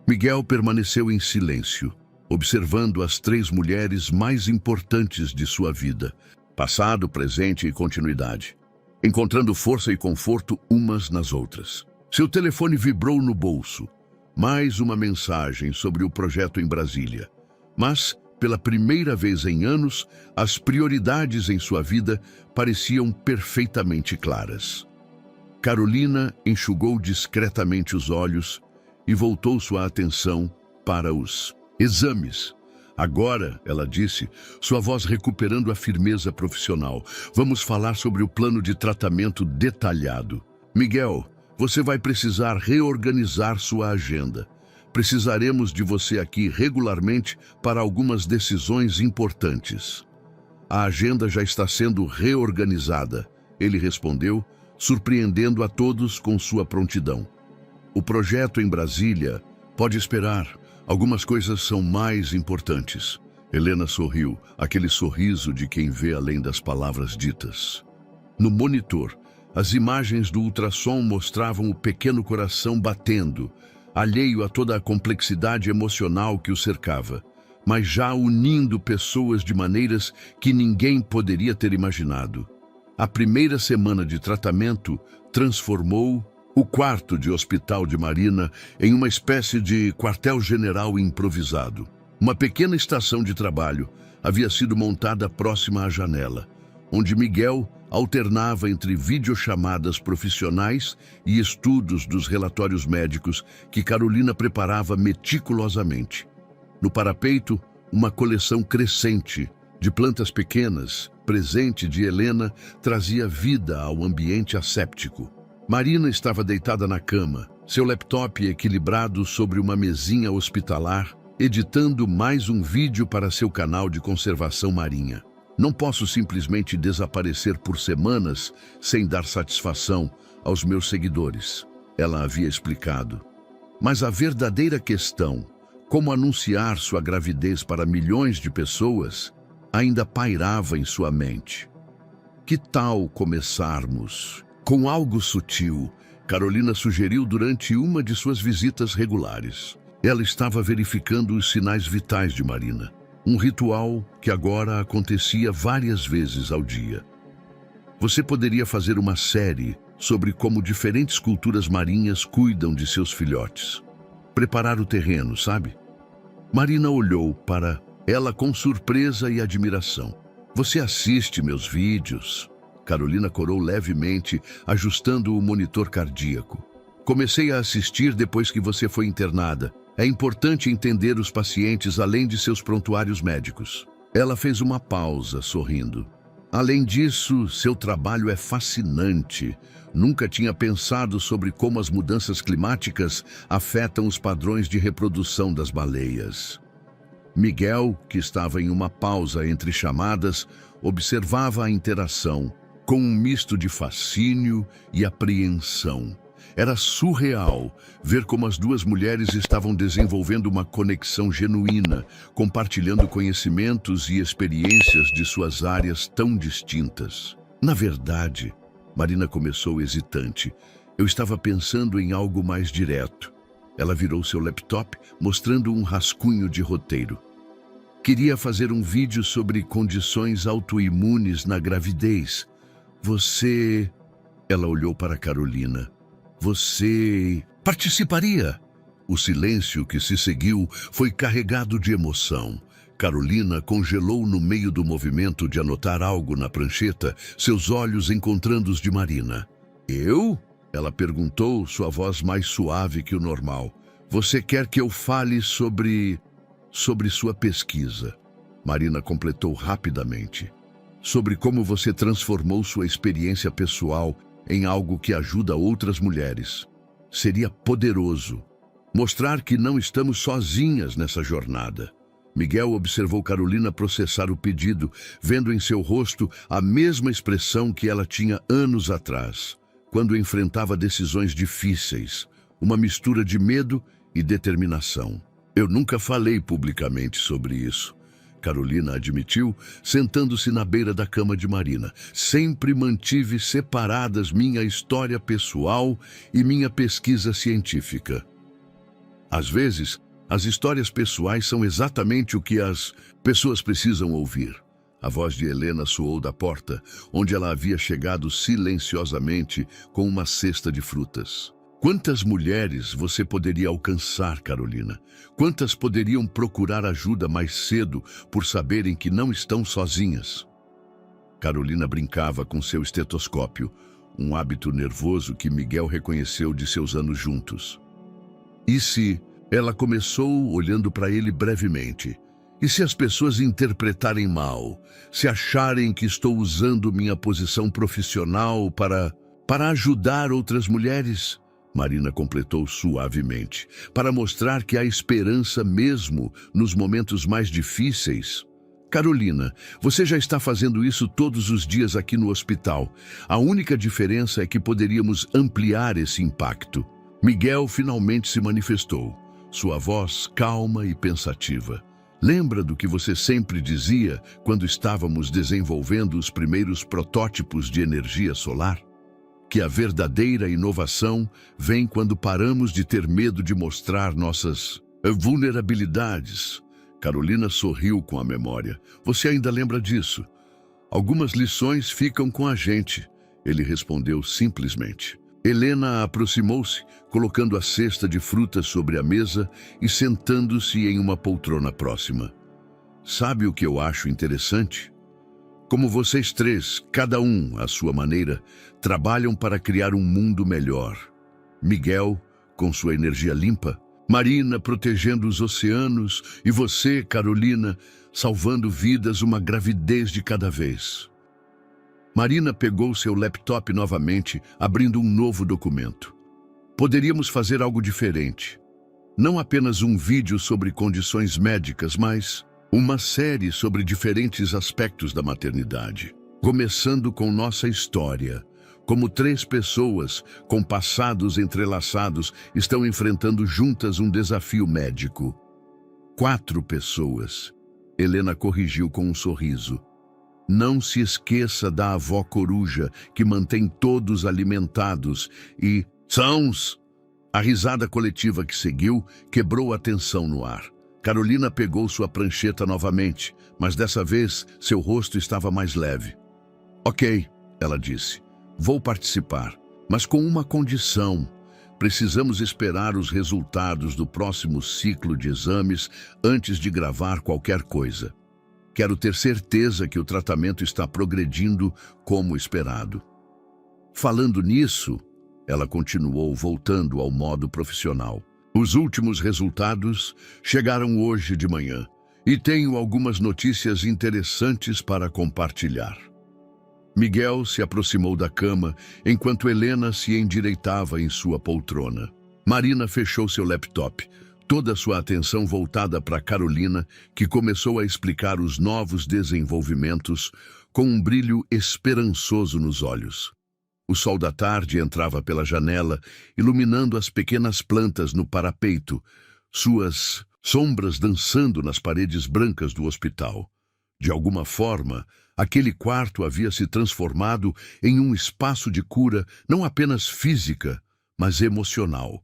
Speaker 1: Miguel permaneceu em silêncio, observando as 3 mulheres mais importantes de sua vida, passado, presente e continuidade, encontrando força e conforto umas nas outras. Seu telefone vibrou no bolso. Mais uma mensagem sobre o projeto em Brasília. Mas, pela primeira vez em anos, as prioridades em sua vida pareciam perfeitamente claras. Carolina enxugou discretamente os olhos e voltou sua atenção para os exames. Agora, ela disse, sua voz recuperando a firmeza profissional, vamos falar sobre o plano de tratamento detalhado. Miguel, você vai precisar reorganizar sua agenda. Precisaremos de você aqui regularmente para algumas decisões importantes. A agenda já está sendo reorganizada, ele respondeu, surpreendendo a todos com sua prontidão. O projeto em Brasília pode esperar. Algumas coisas são mais importantes. Helena sorriu, aquele sorriso de quem vê além das palavras ditas. No monitor, as imagens do ultrassom mostravam o pequeno coração batendo, alheio a toda a complexidade emocional que o cercava, mas já unindo pessoas de maneiras que ninguém poderia ter imaginado. A primeira semana de tratamento transformou o quarto de hospital de Marina em uma espécie de quartel-general improvisado. Uma pequena estação de trabalho havia sido montada próxima à janela, onde Miguel alternava entre videochamadas profissionais e estudos dos relatórios médicos que Carolina preparava meticulosamente. No parapeito, uma coleção crescente de plantas pequenas, presente de Helena, trazia vida ao ambiente asséptico. Marina estava deitada na cama, seu laptop equilibrado sobre uma mesinha hospitalar, editando mais um vídeo para seu canal de conservação marinha. Não posso simplesmente desaparecer por semanas sem dar satisfação aos meus seguidores, ela havia explicado. Mas a verdadeira questão, como anunciar sua gravidez para milhões de pessoas, ainda pairava em sua mente. Que tal começarmos com algo sutil? Carolina sugeriu durante uma de suas visitas regulares. Ela estava verificando os sinais vitais de Marina. Um ritual que agora acontecia várias vezes ao dia. Você poderia fazer uma série sobre como diferentes culturas marinhas cuidam de seus filhotes. Preparar o terreno, sabe? Marina olhou para ela com surpresa e admiração. Você assiste meus vídeos? Carolina corou levemente, ajustando o monitor cardíaco. Comecei a assistir depois que você foi internada. É importante entender os pacientes além de seus prontuários médicos. Ela fez uma pausa, sorrindo. Além disso, seu trabalho é fascinante. Nunca tinha pensado sobre como as mudanças climáticas afetam os padrões de reprodução das baleias. Miguel, que estava em uma pausa entre chamadas, observava a interação, com um misto de fascínio e apreensão. Era surreal ver como as duas mulheres estavam desenvolvendo uma conexão genuína, compartilhando conhecimentos e experiências de suas áreas tão distintas. Na verdade, Marina começou hesitante. Eu estava pensando em algo mais direto. Ela virou seu laptop, mostrando um rascunho de roteiro. Queria fazer um vídeo sobre condições autoimunes na gravidez. Você... Ela olhou para Carolina. Você participaria? O silêncio que se seguiu foi carregado de emoção. Carolina congelou no meio do movimento de anotar algo na prancheta, seus olhos encontrando os de Marina. Eu? Ela perguntou, sua voz mais suave que o normal. Você quer que eu fale sobre sua pesquisa? Marina completou rapidamente. Sobre como você transformou sua experiência pessoal em algo que ajuda outras mulheres. Seria poderoso mostrar que não estamos sozinhas nessa jornada. Miguel observou Carolina processar o pedido, vendo em seu rosto a mesma expressão que ela tinha anos atrás, quando enfrentava decisões difíceis, uma mistura de medo e determinação. Eu nunca falei publicamente sobre isso, Carolina admitiu, sentando-se na beira da cama de Marina. Sempre mantive separadas minha história pessoal e minha pesquisa científica. Às vezes, as histórias pessoais são exatamente o que as pessoas precisam ouvir. A voz de Helena soou da porta, onde ela havia chegado silenciosamente com uma cesta de frutas. Quantas mulheres você poderia alcançar, Carolina? Quantas poderiam procurar ajuda mais cedo por saberem que não estão sozinhas? Carolina brincava com seu estetoscópio, um hábito nervoso que Miguel reconheceu de seus anos juntos. E se... Ela começou olhando para ele brevemente. E se as pessoas interpretarem mal? Se acharem que estou usando minha posição profissional para ajudar outras mulheres? Marina completou suavemente. Para mostrar que há esperança mesmo nos momentos mais difíceis. Carolina, você já está fazendo isso todos os dias aqui no hospital. A única diferença é que poderíamos ampliar esse impacto. Miguel finalmente se manifestou. Sua voz calma e pensativa. Lembra do que você sempre dizia quando estávamos desenvolvendo os primeiros protótipos de energia solar? Que a verdadeira inovação vem quando paramos de ter medo de mostrar nossas vulnerabilidades. Carolina sorriu com a memória. Você ainda lembra disso? Algumas lições ficam com a gente, ele respondeu simplesmente. Helena aproximou-se, colocando a cesta de frutas sobre a mesa e sentando-se em uma poltrona próxima. Sabe o que eu acho interessante? Como vocês três, cada um à sua maneira, trabalham para criar um mundo melhor. Miguel, com sua energia limpa, Marina protegendo os oceanos e você, Carolina, salvando vidas uma gravidez de cada vez. Marina pegou seu laptop novamente, abrindo um novo documento. Poderíamos fazer algo diferente. Não apenas um vídeo sobre condições médicas, mas uma série sobre diferentes aspectos da maternidade. Começando com nossa história. Como 3 pessoas, com passados entrelaçados, estão enfrentando juntas um desafio médico. 4 pessoas. Helena corrigiu com um sorriso. Não se esqueça da avó coruja, que mantém todos alimentados e... Sãos! A risada coletiva que seguiu quebrou a tensão no ar. Carolina pegou sua prancheta novamente, mas dessa vez seu rosto estava mais leve. Ok, ela disse. Vou participar, mas com uma condição. Precisamos esperar os resultados do próximo ciclo de exames antes de gravar qualquer coisa. Quero ter certeza que o tratamento está progredindo como esperado. Falando nisso, ela continuou, voltando ao modo profissional. Os últimos resultados chegaram hoje de manhã e tenho algumas notícias interessantes para compartilhar. Miguel se aproximou da cama enquanto Helena se endireitava em sua poltrona. Marina fechou seu laptop, toda sua atenção voltada para Carolina, que começou a explicar os novos desenvolvimentos com um brilho esperançoso nos olhos. O sol da tarde entrava pela janela, iluminando as pequenas plantas no parapeito, suas sombras dançando nas paredes brancas do hospital. De alguma forma, aquele quarto havia se transformado em um espaço de cura não apenas física, mas emocional.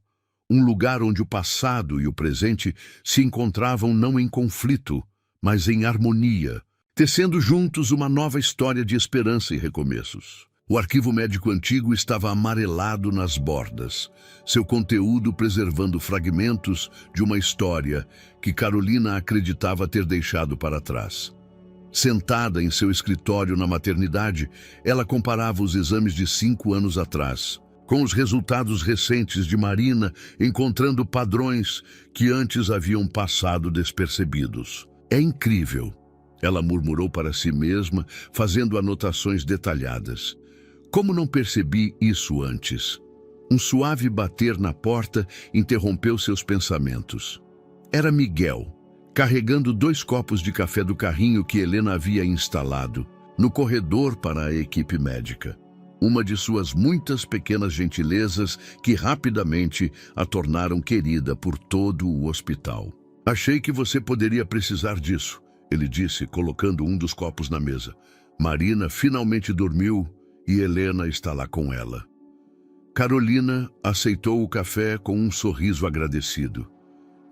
Speaker 1: Um lugar onde o passado e o presente se encontravam não em conflito, mas em harmonia, tecendo juntos uma nova história de esperança e recomeços. O arquivo médico antigo estava amarelado nas bordas, seu conteúdo preservando fragmentos de uma história que Carolina acreditava ter deixado para trás. Sentada em seu escritório na maternidade, ela comparava os exames de 5 anos atrás, com os resultados recentes de Marina, encontrando padrões que antes haviam passado despercebidos. É incrível, ela murmurou para si mesma, fazendo anotações detalhadas. Como não percebi isso antes? Um suave bater na porta interrompeu seus pensamentos. Era Miguel, carregando 2 copos de café do carrinho que Helena havia instalado no corredor para a equipe médica. Uma de suas muitas pequenas gentilezas que rapidamente a tornaram querida por todo o hospital. Achei que você poderia precisar disso, ele disse, colocando um dos copos na mesa. Marina finalmente dormiu e Helena está lá com ela. Carolina aceitou o café com um sorriso agradecido.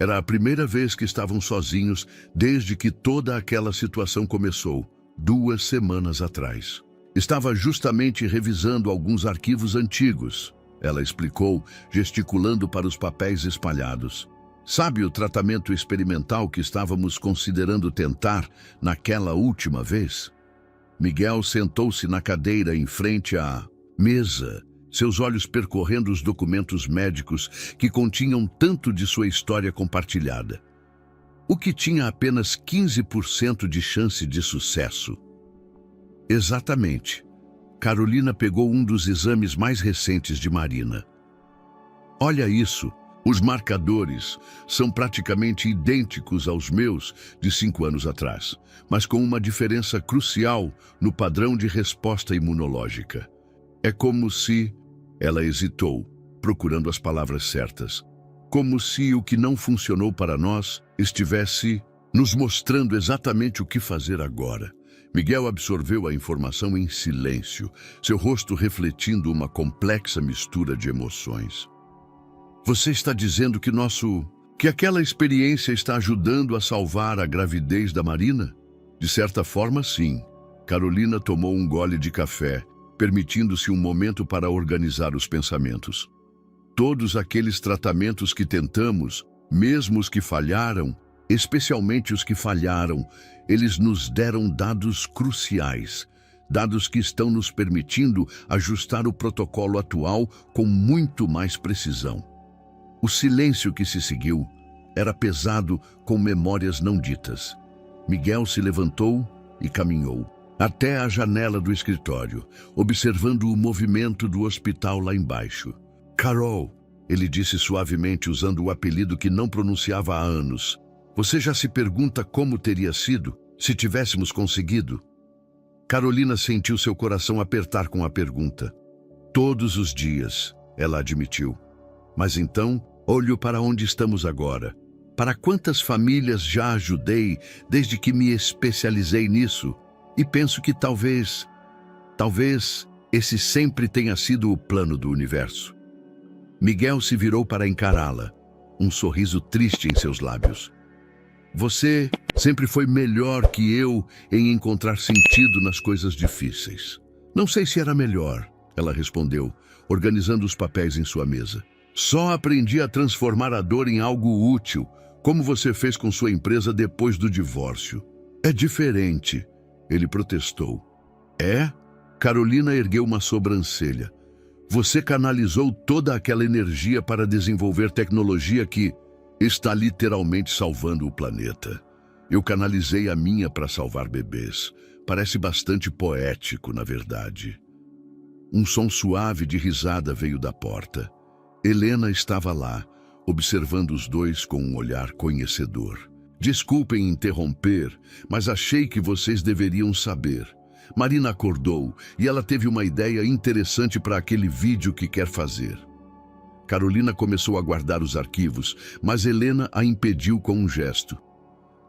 Speaker 1: Era a primeira vez que estavam sozinhos desde que toda aquela situação começou, 2 semanas atrás. Estava justamente revisando alguns arquivos antigos, ela explicou, gesticulando para os papéis espalhados. Sabe o tratamento experimental que estávamos considerando tentar naquela última vez? Miguel sentou-se na cadeira em frente à mesa, seus olhos percorrendo os documentos médicos que continham tanto de sua história compartilhada. O que tinha apenas 15% de chance de sucesso. Exatamente. Carolina pegou um dos exames mais recentes de Marina. Olha isso. Os marcadores são praticamente idênticos aos meus de 5 anos atrás, mas com uma diferença crucial no padrão de resposta imunológica. É como se... Ela hesitou, procurando as palavras certas. Como se o que não funcionou para nós estivesse nos mostrando exatamente o que fazer agora. Miguel absorveu a informação em silêncio, seu rosto refletindo uma complexa mistura de emoções. Você está dizendo que aquela experiência está ajudando a salvar a gravidez da Marina? De certa forma, sim. Carolina tomou um gole de café, permitindo-se um momento para organizar os pensamentos. Todos aqueles tratamentos que tentamos, mesmo os que falharam, especialmente os que falharam, eles nos deram dados cruciais, dados que estão nos permitindo ajustar o protocolo atual com muito mais precisão. O silêncio que se seguiu era pesado com memórias não ditas. Miguel se levantou e caminhou até a janela do escritório, observando o movimento do hospital lá embaixo. Carol, ele disse suavemente usando o apelido que não pronunciava há anos. Você já se pergunta como teria sido se tivéssemos conseguido? Carolina sentiu seu coração apertar com a pergunta. Todos os dias, ela admitiu. Mas então, olho para onde estamos agora. Para quantas famílias já ajudei desde que me especializei nisso? E penso que talvez esse sempre tenha sido o plano do universo. Miguel se virou para encará-la, um sorriso triste em seus lábios. Você sempre foi melhor que eu em encontrar sentido nas coisas difíceis. Não sei se era melhor, ela respondeu, organizando os papéis em sua mesa. Só aprendi a transformar a dor em algo útil, como você fez com sua empresa depois do divórcio. É diferente, ele protestou. É? Carolina ergueu uma sobrancelha. Você canalizou toda aquela energia para desenvolver tecnologia que está literalmente salvando o planeta. Eu canalizei a minha para salvar bebês. Parece bastante poético, na verdade. Um som suave de risada veio da porta. Helena estava lá, observando os dois com um olhar conhecedor. Desculpem interromper, mas achei que vocês deveriam saber. Marina acordou e ela teve uma ideia interessante para aquele vídeo que quer fazer. Carolina começou a guardar os arquivos, mas Helena a impediu com um gesto.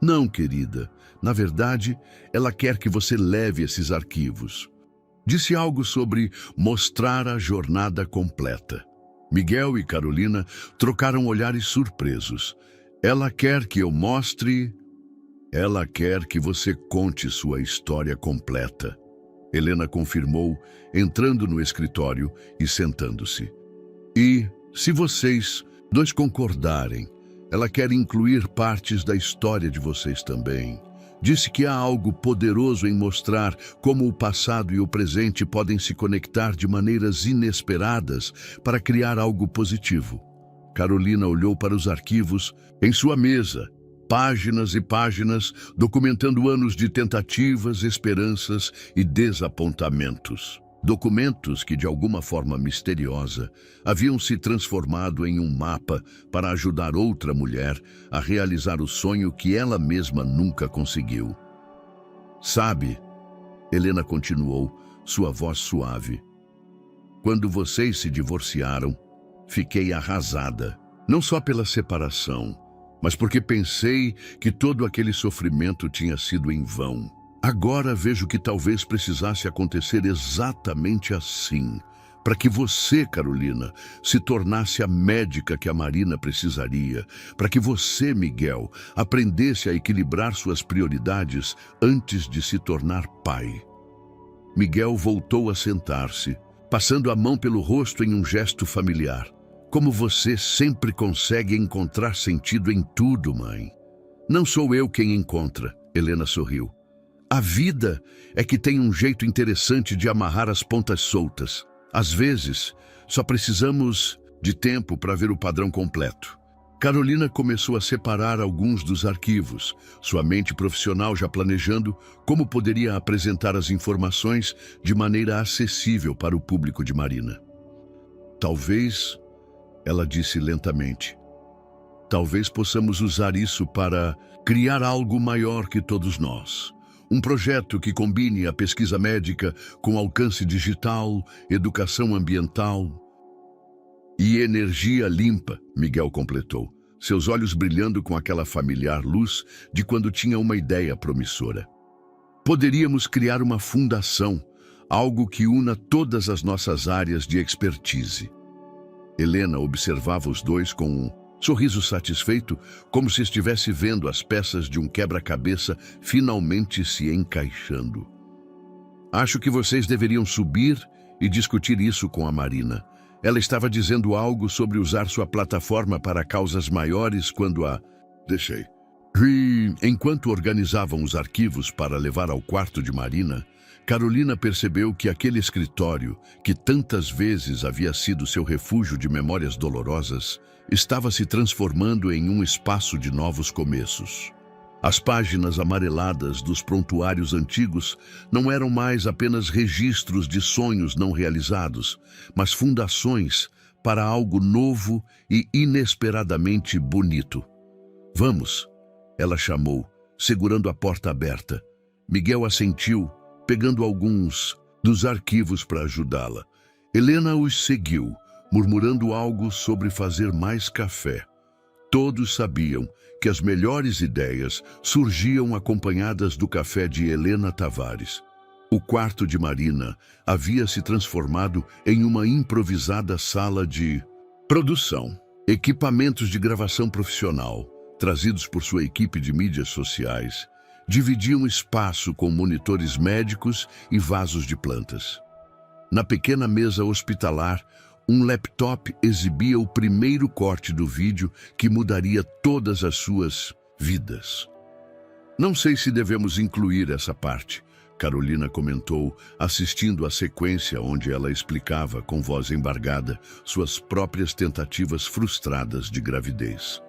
Speaker 1: Não, querida. Na verdade, ela quer que você leve esses arquivos. Disse algo sobre mostrar a jornada completa. Miguel e Carolina trocaram olhares surpresos. Ela quer que eu mostre... Ela quer que você conte sua história completa. Helena confirmou, entrando no escritório e sentando-se. E, se vocês dois concordarem, ela quer incluir partes da história de vocês também. Disse que há algo poderoso em mostrar como o passado e o presente podem se conectar de maneiras inesperadas para criar algo positivo. Carolina olhou para os arquivos em sua mesa, páginas e páginas, documentando anos de tentativas, esperanças e desapontamentos. Documentos que, de alguma forma misteriosa, haviam se transformado em um mapa para ajudar outra mulher a realizar o sonho que ela mesma nunca conseguiu. Sabe, Helena continuou, sua voz suave. Quando vocês se divorciaram, fiquei arrasada, não só pela separação, mas porque pensei que todo aquele sofrimento tinha sido em vão. Agora vejo que talvez precisasse acontecer exatamente assim, para que você, Carolina, se tornasse a médica que a Marina precisaria, para que você, Miguel, aprendesse a equilibrar suas prioridades antes de se tornar pai. Miguel voltou a sentar-se, passando a mão pelo rosto em um gesto familiar. Como você sempre consegue encontrar sentido em tudo, mãe. Não sou eu quem encontra, Helena sorriu. A vida é que tem um jeito interessante de amarrar as pontas soltas. Às vezes, só precisamos de tempo para ver o padrão completo. Carolina começou a separar alguns dos arquivos, sua mente profissional já planejando como poderia apresentar as informações de maneira acessível para o público de Marina. Talvez, ela disse lentamente, talvez possamos usar isso para criar algo maior que todos nós. Um projeto que combine a pesquisa médica com alcance digital, educação ambiental e energia limpa, Miguel completou, seus olhos brilhando com aquela familiar luz de quando tinha uma ideia promissora. Poderíamos criar uma fundação, algo que una todas as nossas áreas de expertise. Helena observava os dois com um sorriso satisfeito, como se estivesse vendo as peças de um quebra-cabeça finalmente se encaixando. Acho que vocês deveriam subir e discutir isso com a Marina. Ela estava dizendo algo sobre usar sua plataforma para causas maiores quando a... Deixei. E, enquanto organizavam os arquivos para levar ao quarto de Marina, Carolina percebeu que aquele escritório, que tantas vezes havia sido seu refúgio de memórias dolorosas, estava se transformando em um espaço de novos começos. As páginas amareladas dos prontuários antigos não eram mais apenas registros de sonhos não realizados, mas fundações para algo novo e inesperadamente bonito. Vamos, ela chamou, segurando a porta aberta. Miguel assentiu, pegando alguns dos arquivos para ajudá-la. Helena os seguiu, murmurando algo sobre fazer mais café. Todos sabiam que as melhores ideias surgiam acompanhadas do café de Helena Tavares. O quarto de Marina havia se transformado em uma improvisada sala de produção. Equipamentos de gravação profissional, trazidos por sua equipe de mídias sociais, dividiam espaço com monitores médicos e vasos de plantas. Na pequena mesa hospitalar, Um laptop exibia o primeiro corte do vídeo que mudaria todas as suas vidas. Não sei se devemos incluir essa parte, Carolina comentou, assistindo à sequência onde ela explicava com voz embargada suas próprias tentativas frustradas de gravidez.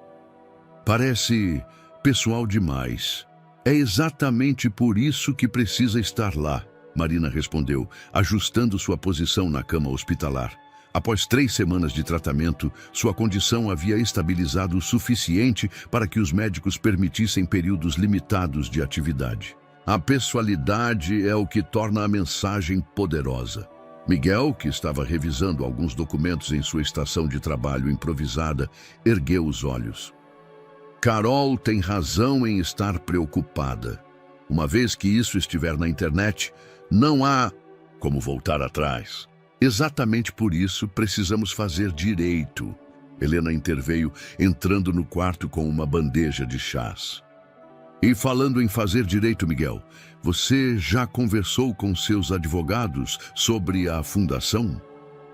Speaker 1: Parece pessoal demais. É exatamente por isso que precisa estar lá, Marina respondeu, ajustando sua posição na cama hospitalar. Após 3 semanas de tratamento, sua condição havia estabilizado o suficiente para que os médicos permitissem períodos limitados de atividade. A pessoalidade é o que torna a mensagem poderosa. Miguel, que estava revisando alguns documentos em sua estação de trabalho improvisada, ergueu os olhos. Carol tem razão em estar preocupada. Uma vez que isso estiver na internet, não há como voltar atrás. Exatamente por isso precisamos fazer direito. Helena interveio, entrando no quarto com uma bandeja de chás. E falando em fazer direito, Miguel, você já conversou com seus advogados sobre a fundação?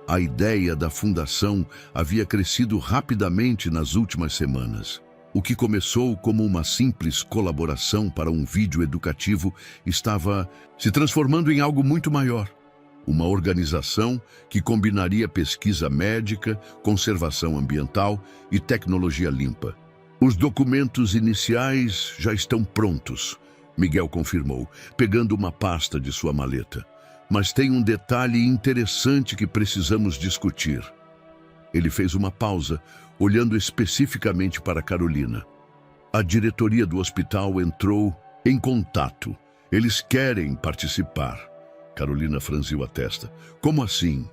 Speaker 1: A ideia da fundação havia crescido rapidamente nas últimas semanas. O que começou como uma simples colaboração para um vídeo educativo estava se transformando em algo muito maior. Uma organização que combinaria pesquisa médica, conservação ambiental e tecnologia limpa. Os documentos iniciais já estão prontos, Miguel confirmou, pegando uma pasta de sua maleta. Mas tem um detalhe interessante que precisamos discutir. Ele fez uma pausa, olhando especificamente para Carolina. A diretoria do hospital entrou em contato. Eles querem participar. Carolina franziu a testa. Como assim?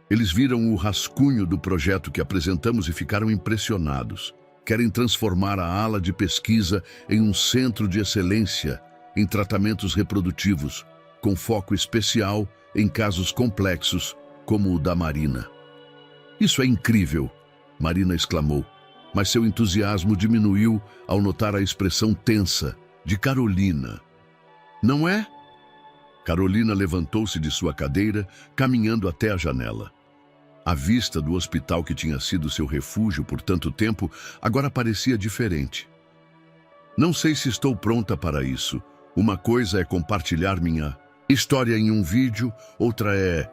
Speaker 1: Eles viram o rascunho do projeto que apresentamos e ficaram impressionados. Querem transformar a ala de pesquisa em um centro de excelência em tratamentos reprodutivos, com foco especial em casos complexos, como o da Marina. Isso é incrível, Marina exclamou, mas seu entusiasmo diminuiu ao notar a expressão tensa de Carolina. Não é? Carolina levantou-se de sua cadeira, caminhando até a janela. A vista do hospital que tinha sido seu refúgio por tanto tempo agora parecia diferente. Não sei se estou pronta para isso. Uma coisa é compartilhar minha história em um vídeo, outra é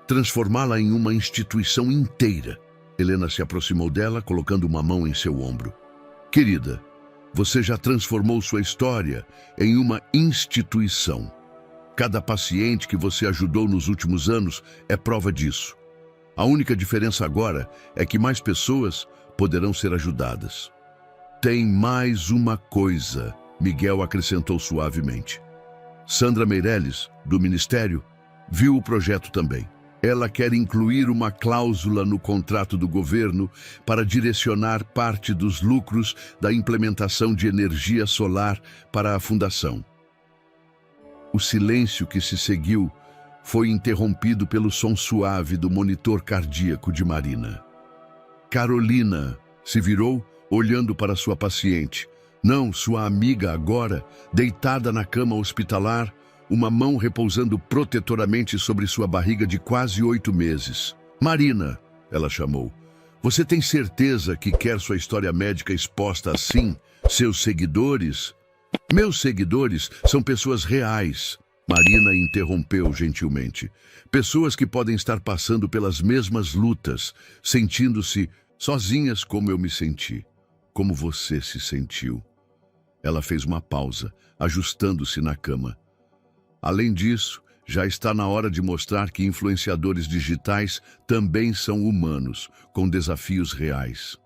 Speaker 1: transformá-la em uma instituição inteira. Helena se aproximou dela, colocando uma mão em seu ombro. Querida, você já transformou sua história em uma instituição. Cada paciente que você ajudou nos últimos anos é prova disso. A única diferença agora é que mais pessoas poderão ser ajudadas. Tem mais uma coisa, Miguel acrescentou suavemente. Sandra Meirelles, do Ministério, viu o projeto também. Ela quer incluir uma cláusula no contrato do governo para direcionar parte dos lucros da implementação de energia solar para a fundação. O silêncio que se seguiu foi interrompido pelo som suave do monitor cardíaco de Marina. Carolina se virou, olhando para sua paciente. Não, sua amiga agora, deitada na cama hospitalar, uma mão repousando protetoramente sobre sua barriga de quase 8 meses. Marina, ela chamou, você tem certeza que quer sua história médica exposta assim? Seus seguidores? Meus seguidores são pessoas reais. Marina interrompeu gentilmente. Pessoas que podem estar passando pelas mesmas lutas, sentindo-se sozinhas como eu me senti, como você se sentiu. Ela fez uma pausa, ajustando-se na cama. Além disso, já está na hora de mostrar que influenciadores digitais também são humanos, com desafios reais.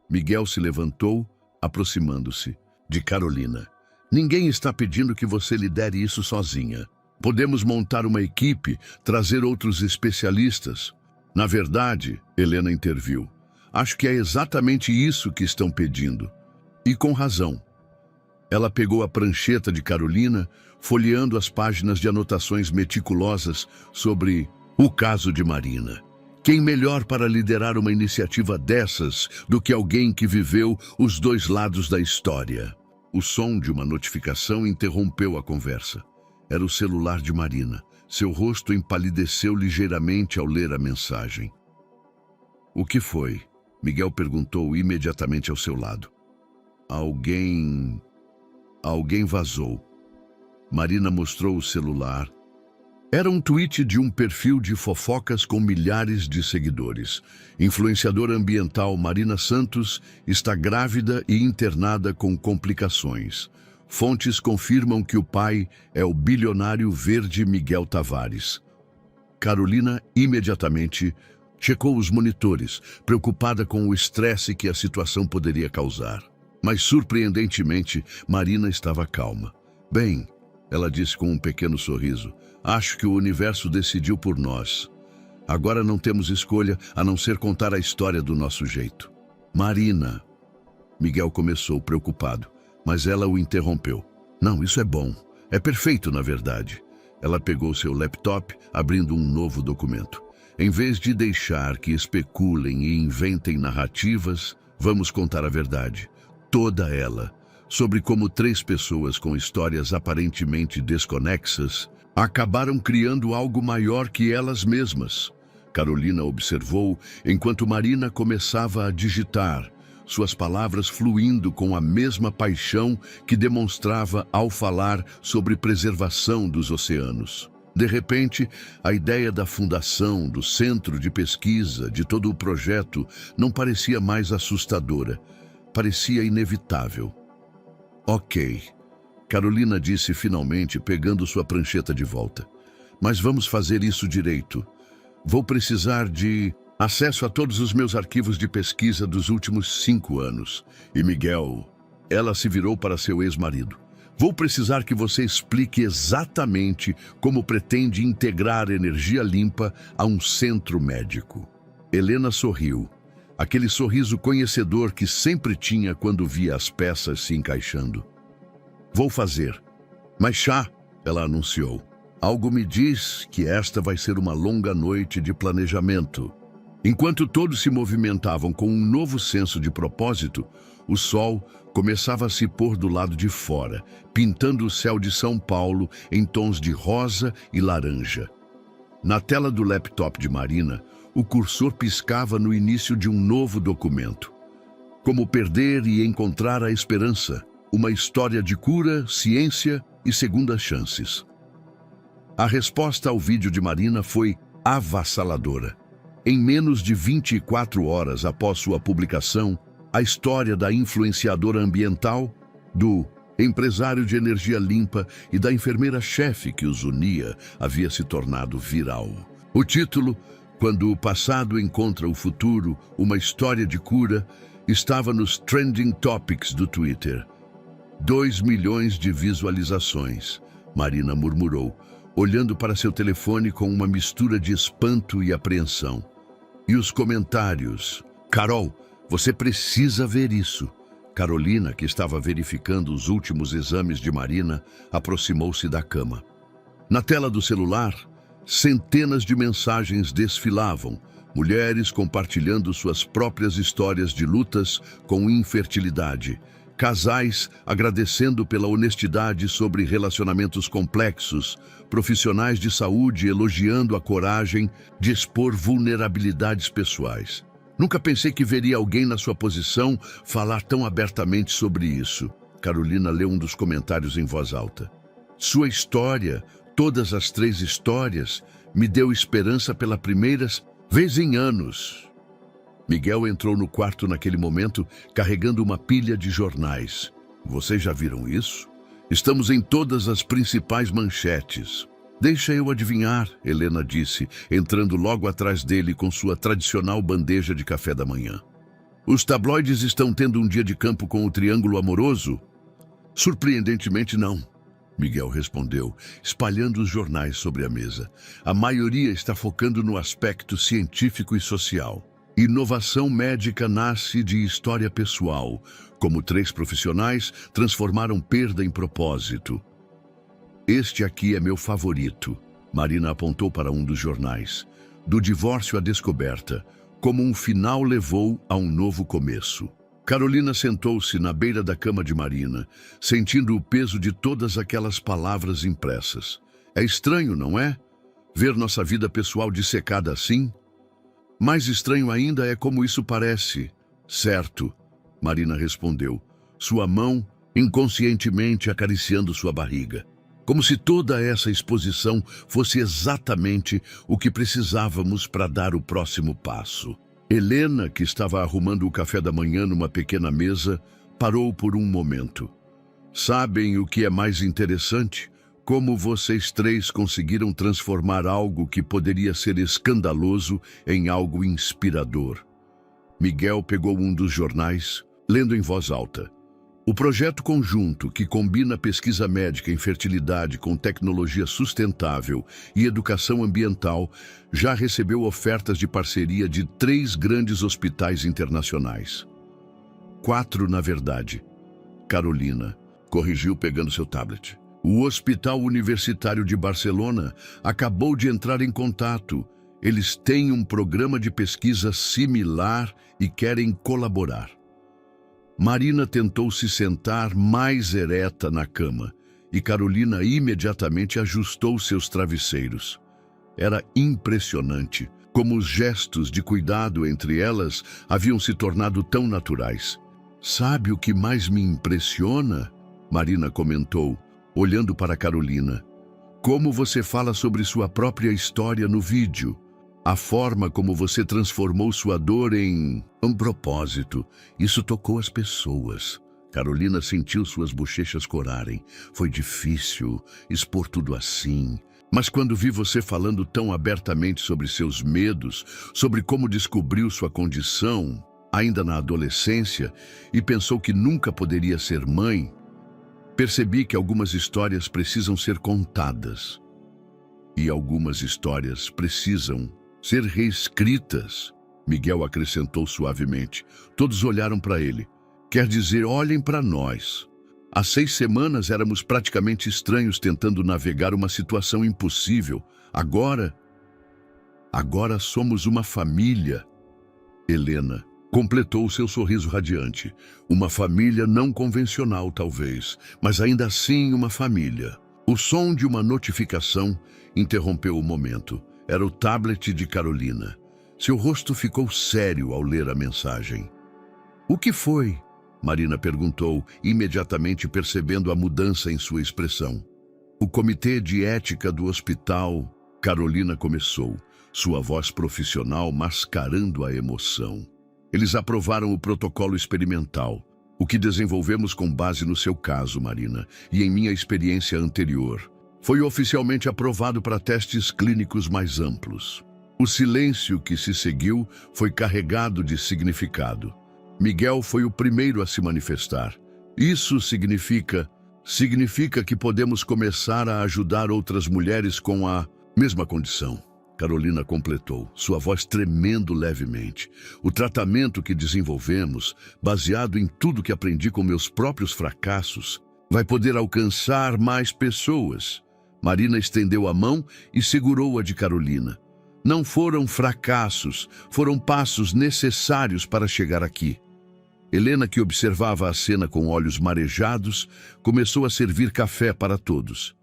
Speaker 1: Miguel se levantou, aproximando-se de Carolina. Ninguém está pedindo que você lidere isso sozinha. Podemos montar uma equipe, trazer outros especialistas. Na verdade, Helena interviu, acho que é exatamente isso que estão pedindo. E com razão. Ela pegou a prancheta de Carolina, folheando as páginas de anotações meticulosas sobre o caso de Marina. Quem melhor para liderar uma iniciativa dessas do que alguém que viveu os dois lados da história? O som de uma notificação interrompeu a conversa. Era o celular de Marina. Seu rosto empalideceu ligeiramente ao ler a mensagem. O que foi? Miguel perguntou imediatamente ao seu lado. Alguém vazou. Marina mostrou o celular. Era um tweet de um perfil de fofocas com milhares de seguidores. Influenciadora ambiental Marina Santos está grávida e internada com complicações. Fontes confirmam que o pai é o bilionário verde Miguel Tavares. Carolina imediatamente checou os monitores, preocupada com o estresse que a situação poderia causar. Mas, surpreendentemente, Marina estava calma. Bem, ela disse com um pequeno sorriso, acho que o universo decidiu por nós. Agora não temos escolha a não ser contar a história do nosso jeito. Marina. Miguel começou preocupado, mas ela o interrompeu. Não, isso é bom. É perfeito, na verdade. Ela pegou seu laptop, abrindo um novo documento. Em vez de deixar que especulem e inventem narrativas, vamos contar a verdade. Toda ela. Sobre como 3 pessoas com histórias aparentemente desconexas acabaram criando algo maior que elas mesmas. Carolina observou enquanto Marina começava a digitar, suas palavras fluindo com a mesma paixão que demonstrava ao falar sobre preservação dos oceanos. De repente, a ideia da fundação, do centro de pesquisa, de todo o projeto, não parecia mais assustadora. Parecia inevitável. Ok, Carolina disse finalmente, pegando sua prancheta de volta. Mas vamos fazer isso direito. Vou precisar de acesso a todos os meus arquivos de pesquisa dos últimos 5 anos. E Miguel, ela se virou para seu ex-marido. Vou precisar que você explique exatamente como pretende integrar energia limpa a um centro médico. Helena sorriu. Aquele sorriso conhecedor que sempre tinha quando via as peças se encaixando. Vou fazer. Mas chá, ela anunciou. Algo me diz que esta vai ser uma longa noite de planejamento. Enquanto todos se movimentavam com um novo senso de propósito, o sol começava a se pôr do lado de fora, pintando o céu de São Paulo em tons de rosa e laranja. Na tela do laptop de Marina, o cursor piscava no início de um novo documento. Como perder e encontrar a esperança, uma história de cura, ciência e segundas chances. A resposta ao vídeo de Marina foi avassaladora. Em menos de 24 horas após sua publicação, a história da influenciadora ambiental, do empresário de energia limpa e da enfermeira-chefe que os unia havia se tornado viral. O título, Quando o Passado Encontra o Futuro, uma história de cura, estava nos Trending Topics do Twitter. 2 milhões de visualizações, Marina murmurou, olhando para seu telefone com uma mistura de espanto e apreensão. E os comentários? Carol, você precisa ver isso. Carolina, que estava verificando os últimos exames de Marina, aproximou-se da cama. Na tela do celular, centenas de mensagens desfilavam, mulheres compartilhando suas próprias histórias de lutas com infertilidade, casais agradecendo pela honestidade sobre relacionamentos complexos, profissionais de saúde elogiando a coragem de expor vulnerabilidades pessoais. Nunca pensei que veria alguém na sua posição falar tão abertamente sobre isso. Carolina leu um dos comentários em voz alta. Sua história, todas as 3 histórias, me deu esperança pela primeira vez em anos. Miguel entrou no quarto naquele momento, carregando uma pilha de jornais. Vocês já viram isso? Estamos em todas as principais manchetes. Deixa eu adivinhar, Helena disse, entrando logo atrás dele com sua tradicional bandeja de café da manhã. Os tabloides estão tendo um dia de campo com o triângulo amoroso? Surpreendentemente não, Miguel respondeu, espalhando os jornais sobre a mesa. A maioria está focando no aspecto científico e social. Inovação médica nasce de história pessoal, como 3 profissionais transformaram perda em propósito. Este aqui é meu favorito, Marina apontou para um dos jornais. Do divórcio à descoberta, como um final levou a um novo começo. Carolina sentou-se na beira da cama de Marina, sentindo o peso de todas aquelas palavras impressas. É estranho, não é? Ver nossa vida pessoal dissecada assim? Mais estranho ainda é como isso parece. Certo, Marina respondeu, sua mão inconscientemente acariciando sua barriga. Como se toda essa exposição fosse exatamente o que precisávamos para dar o próximo passo. Helena, que estava arrumando o café da manhã numa pequena mesa, parou por um momento. Sabem o que é mais interessante? Como vocês três conseguiram transformar algo que poderia ser escandaloso em algo inspirador. Miguel pegou um dos jornais, lendo em voz alta. O projeto conjunto, que combina pesquisa médica em fertilidade com tecnologia sustentável e educação ambiental, já recebeu ofertas de parceria de 3 grandes hospitais internacionais. 4, na verdade. Carolina corrigiu pegando seu tablet. O Hospital Universitário de Barcelona acabou de entrar em contato. Eles têm um programa de pesquisa similar e querem colaborar. Marina tentou se sentar mais ereta na cama e Carolina imediatamente ajustou seus travesseiros. Era impressionante como os gestos de cuidado entre elas haviam se tornado tão naturais. Sabe o que mais me impressiona? Marina comentou, olhando para Carolina. Como você fala sobre sua própria história no vídeo. A forma como você transformou sua dor em um propósito. Isso tocou as pessoas. Carolina sentiu suas bochechas corarem. Foi difícil expor tudo assim. Mas quando vi você falando tão abertamente sobre seus medos, sobre como descobriu sua condição, ainda na adolescência, e pensou que nunca poderia ser mãe, percebi que algumas histórias precisam ser contadas. E algumas histórias precisam ser reescritas, Miguel acrescentou suavemente. Todos olharam para ele. Quer dizer, olhem para nós. Há 6 semanas éramos praticamente estranhos tentando navegar uma situação impossível. Agora somos uma família. Helena completou seu sorriso radiante. Uma família não convencional, talvez, mas ainda assim uma família. O som de uma notificação interrompeu o momento. Era o tablet de Carolina. Seu rosto ficou sério ao ler a mensagem. O que foi? Marina perguntou, imediatamente percebendo a mudança em sua expressão. O comitê de ética do hospital, Carolina começou, sua voz profissional mascarando a emoção. Eles aprovaram o protocolo experimental, o que desenvolvemos com base no seu caso, Marina, e em minha experiência anterior. Foi oficialmente aprovado para testes clínicos mais amplos. O silêncio que se seguiu foi carregado de significado. Miguel foi o primeiro a se manifestar. Isso significa que podemos começar a ajudar outras mulheres com a mesma condição. Carolina completou, sua voz tremendo levemente. O tratamento que desenvolvemos, baseado em tudo que aprendi com meus próprios fracassos, vai poder alcançar mais pessoas. Marina estendeu a mão e segurou a de Carolina. Não foram fracassos, foram passos necessários para chegar aqui. Helena, que observava a cena com olhos marejados, começou a servir café para todos.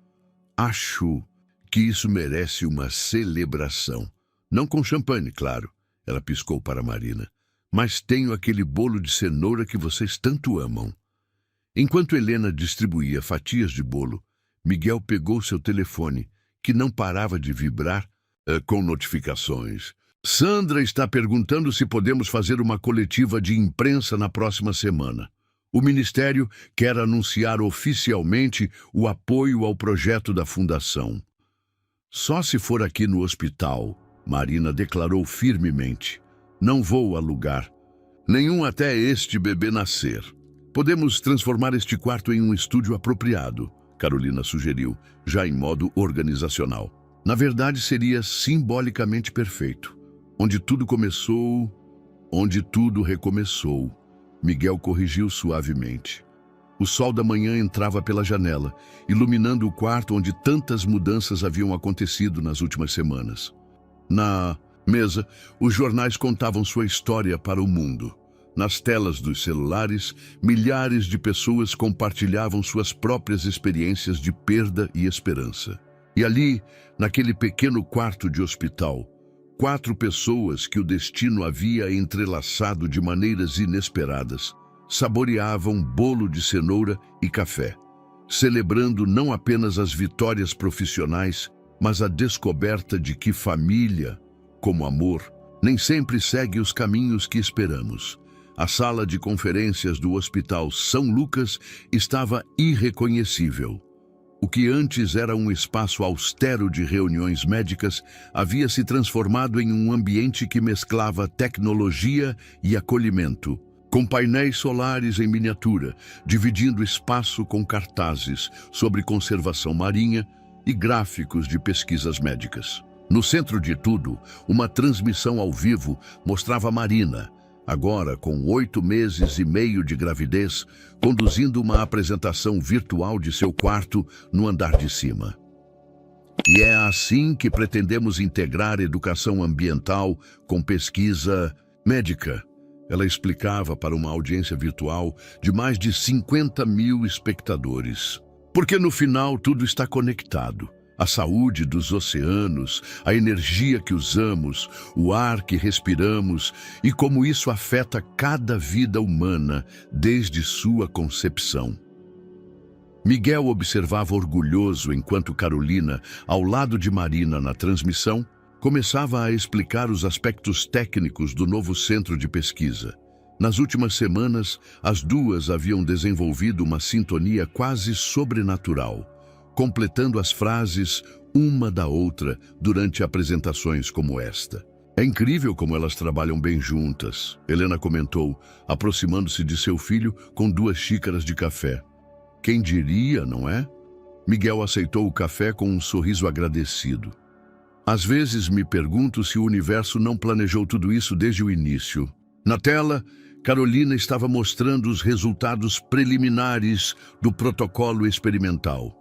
Speaker 1: Acho que isso merece uma celebração. Não com champanhe, claro, ela piscou para Marina. Mas tenho aquele bolo de cenoura que vocês tanto amam. Enquanto Helena distribuía fatias de bolo, Miguel pegou seu telefone, que não parava de vibrar, com notificações. Sandra está perguntando se podemos fazer uma coletiva de imprensa na próxima semana. O Ministério quer anunciar oficialmente o apoio ao projeto da Fundação. Só se for aqui no hospital, Marina declarou firmemente. Não vou alugar nenhum até este bebê nascer. Podemos transformar este quarto em um estúdio apropriado, Carolina sugeriu, já em modo organizacional. Na verdade, seria simbolicamente perfeito. Onde tudo começou, onde tudo recomeçou. Miguel corrigiu suavemente. O sol da manhã entrava pela janela, iluminando o quarto onde tantas mudanças haviam acontecido nas últimas semanas. Na mesa, os jornais contavam sua história para o mundo. Nas telas dos celulares, milhares de pessoas compartilhavam suas próprias experiências de perda e esperança. E ali, naquele pequeno quarto de hospital, 4 pessoas que o destino havia entrelaçado de maneiras inesperadas saboreavam bolo de cenoura e café, celebrando não apenas as vitórias profissionais, mas a descoberta de que família, como amor, nem sempre segue os caminhos que esperamos. A sala de conferências do Hospital São Lucas estava irreconhecível. O que antes era um espaço austero de reuniões médicas havia se transformado em um ambiente que mesclava tecnologia e acolhimento, com painéis solares em miniatura, dividindo espaço com cartazes sobre conservação marinha e gráficos de pesquisas médicas. No centro de tudo, uma transmissão ao vivo mostrava Marina, agora com 8 meses e meio de gravidez, conduzindo uma apresentação virtual de seu quarto no andar de cima. E é assim que pretendemos integrar educação ambiental com pesquisa médica. Ela explicava para uma audiência virtual de mais de 50 mil espectadores. Porque no final tudo está conectado. A saúde dos oceanos, a energia que usamos, o ar que respiramos e como isso afeta cada vida humana desde sua concepção. Miguel observava orgulhoso enquanto Carolina, ao lado de Marina na transmissão, começava a explicar os aspectos técnicos do novo centro de pesquisa. Nas últimas semanas, as duas haviam desenvolvido uma sintonia quase sobrenatural, completando as frases uma da outra durante apresentações como esta. É incrível como elas trabalham bem juntas, Helena comentou, aproximando-se de seu filho com 2 xícaras de café. Quem diria, não é? Miguel aceitou o café com um sorriso agradecido. Às vezes me pergunto se o universo não planejou tudo isso desde o início. Na tela, Carolina estava mostrando os resultados preliminares do protocolo experimental.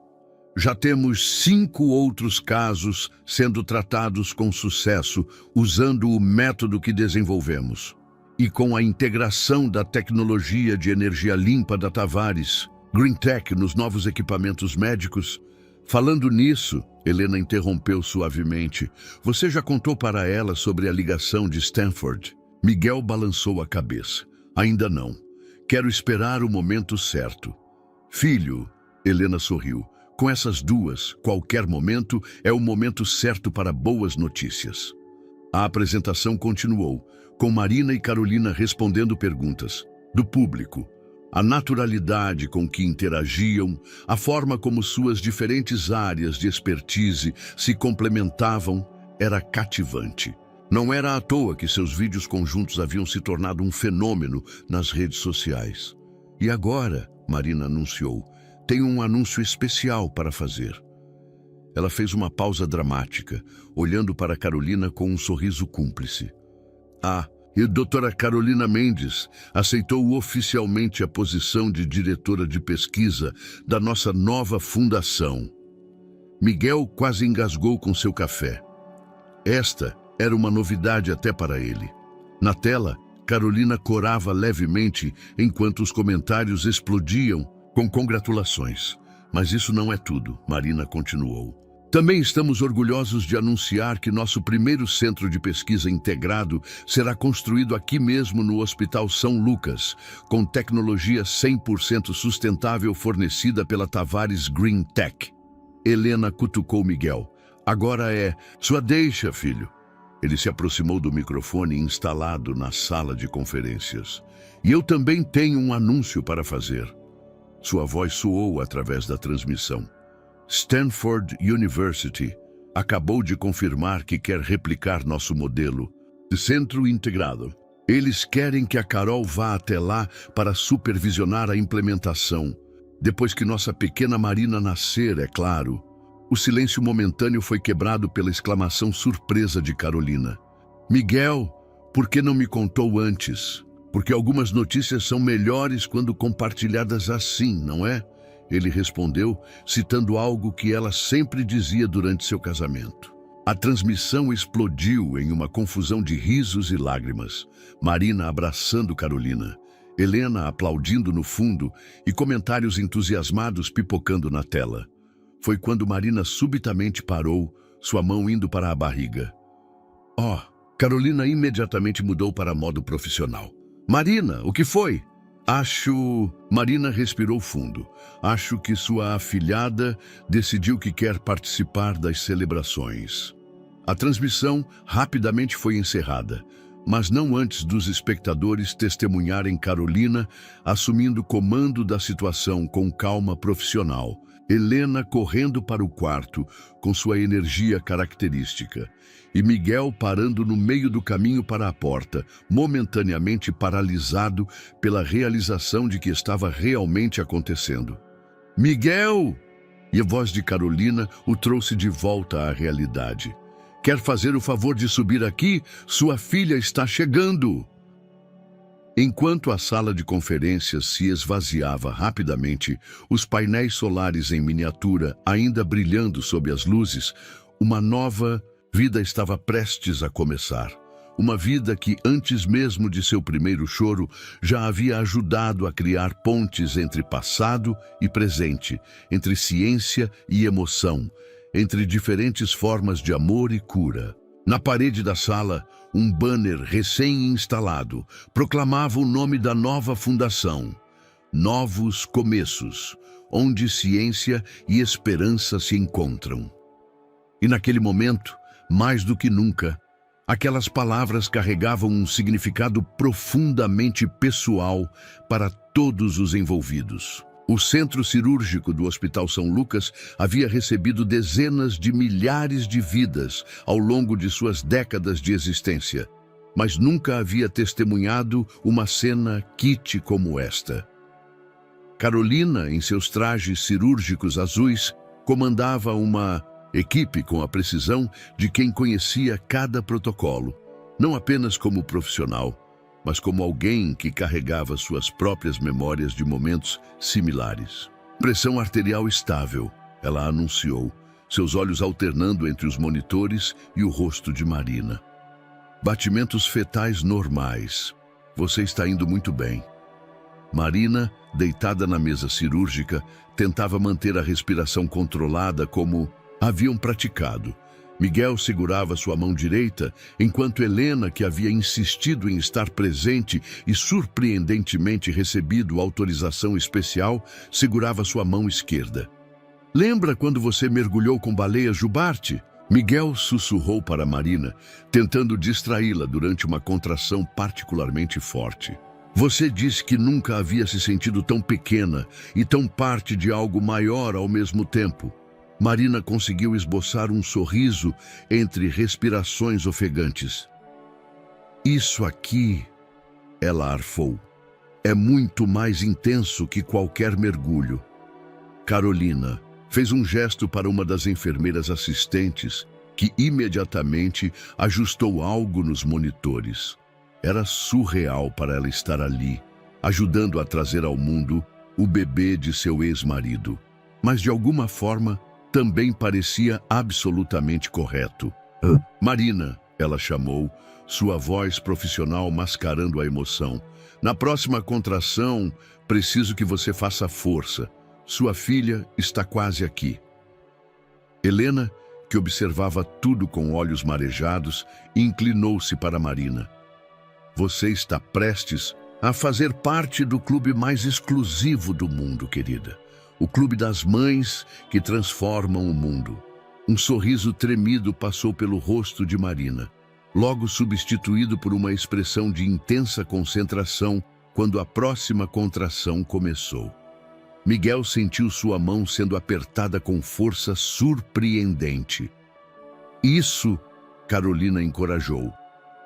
Speaker 1: Já temos 5 outros casos sendo tratados com sucesso usando o método que desenvolvemos. E com a integração da tecnologia de energia limpa da Tavares, GreenTech nos novos equipamentos médicos. Falando nisso, Helena interrompeu suavemente. Você já contou para ela sobre a ligação de Stanford? Miguel balançou a cabeça. Ainda não. Quero esperar o momento certo. Filho, Helena sorriu. Com essas duas, qualquer momento é o momento certo para boas notícias. A apresentação continuou, com Marina e Carolina respondendo perguntas do público. A naturalidade com que interagiam, a forma como suas diferentes áreas de expertise se complementavam, era cativante. Não era à toa que seus vídeos conjuntos haviam se tornado um fenômeno nas redes sociais. E agora, Marina anunciou, tem um anúncio especial para fazer. Ela fez uma pausa dramática, olhando para Carolina com um sorriso cúmplice. E a doutora Carolina Mendes aceitou oficialmente a posição de diretora de pesquisa da nossa nova fundação. Miguel quase engasgou com seu café. Esta era uma novidade até para ele. Na tela, Carolina corava levemente enquanto os comentários explodiam com congratulações. Mas isso não é tudo, Marina continuou. Também estamos orgulhosos de anunciar que nosso primeiro centro de pesquisa integrado será construído aqui mesmo no Hospital São Lucas, com tecnologia 100% sustentável fornecida pela Tavares GreenTech. Helena cutucou Miguel. Agora é sua deixa, filho. Ele se aproximou do microfone instalado na sala de conferências. E eu também tenho um anúncio para fazer. Sua voz soou através da transmissão. Stanford University acabou de confirmar que quer replicar nosso modelo de centro integrado. Eles querem que a Carol vá até lá para supervisionar a implementação. Depois que nossa pequena Marina nascer, é claro. O silêncio momentâneo foi quebrado pela exclamação surpresa de Carolina. Miguel, por que não me contou antes? Porque algumas notícias são melhores quando compartilhadas assim, não é? Ele respondeu, citando algo que ela sempre dizia durante seu casamento. A transmissão explodiu em uma confusão de risos e lágrimas. Marina abraçando Carolina, Helena aplaudindo no fundo e comentários entusiasmados pipocando na tela. Foi quando Marina subitamente parou, sua mão indo para a barriga. Oh, Carolina imediatamente mudou para modo profissional. Marina, o que foi? Marina respirou fundo. Acho que sua afilhada decidiu que quer participar das celebrações. A transmissão rapidamente foi encerrada, mas não antes dos espectadores testemunharem Carolina assumindo comando da situação com calma profissional. Helena correndo para o quarto com sua energia característica e Miguel parando no meio do caminho para a porta, momentaneamente paralisado pela realização de que estava realmente acontecendo. Miguel! E a voz de Carolina o trouxe de volta à realidade. Quer fazer o favor de subir aqui? Sua filha está chegando! Enquanto a sala de conferências se esvaziava rapidamente, os painéis solares em miniatura ainda brilhando sob as luzes, uma nova vida estava prestes a começar. Uma vida que, antes mesmo de seu primeiro choro, já havia ajudado a criar pontes entre passado e presente, entre ciência e emoção, entre diferentes formas de amor e cura. Na parede da sala, um banner recém-instalado proclamava o nome da nova fundação, Novos Começos, onde ciência e esperança se encontram. E naquele momento, mais do que nunca, aquelas palavras carregavam um significado profundamente pessoal para todos os envolvidos. O centro cirúrgico do Hospital São Lucas havia recebido dezenas de milhares de vidas ao longo de suas décadas de existência, mas nunca havia testemunhado uma cena quite como esta. Carolina, em seus trajes cirúrgicos azuis, comandava uma equipe com a precisão de quem conhecia cada protocolo, não apenas como profissional, mas como alguém que carregava suas próprias memórias de momentos similares. Pressão arterial estável, ela anunciou, seus olhos alternando entre os monitores e o rosto de Marina. Batimentos fetais normais. Você está indo muito bem. Marina, deitada na mesa cirúrgica, tentava manter a respiração controlada como haviam praticado. Miguel segurava sua mão direita, enquanto Helena, que havia insistido em estar presente e surpreendentemente recebido autorização especial, segurava sua mão esquerda. Lembra quando você mergulhou com baleia jubarte? Miguel sussurrou para Marina, tentando distraí-la durante uma contração particularmente forte. Você disse que nunca havia se sentido tão pequena e tão parte de algo maior ao mesmo tempo. Marina conseguiu esboçar um sorriso entre respirações ofegantes. Isso aqui, ela arfou, é muito mais intenso que qualquer mergulho. Carolina fez um gesto para uma das enfermeiras assistentes, que imediatamente ajustou algo nos monitores. Era surreal para ela estar ali, ajudando a trazer ao mundo o bebê de seu ex-marido. Mas de alguma forma, também parecia absolutamente correto. Marina, ela chamou, sua voz profissional mascarando a emoção. Na próxima contração, preciso que você faça força. Sua filha está quase aqui. Helena, que observava tudo com olhos marejados, inclinou-se para Marina. Você está prestes a fazer parte do clube mais exclusivo do mundo, querida. O clube das mães que transformam o mundo. Um sorriso tremido passou pelo rosto de Marina, logo substituído por uma expressão de intensa concentração quando a próxima contração começou. Miguel sentiu sua mão sendo apertada com força surpreendente. Isso, Carolina encorajou.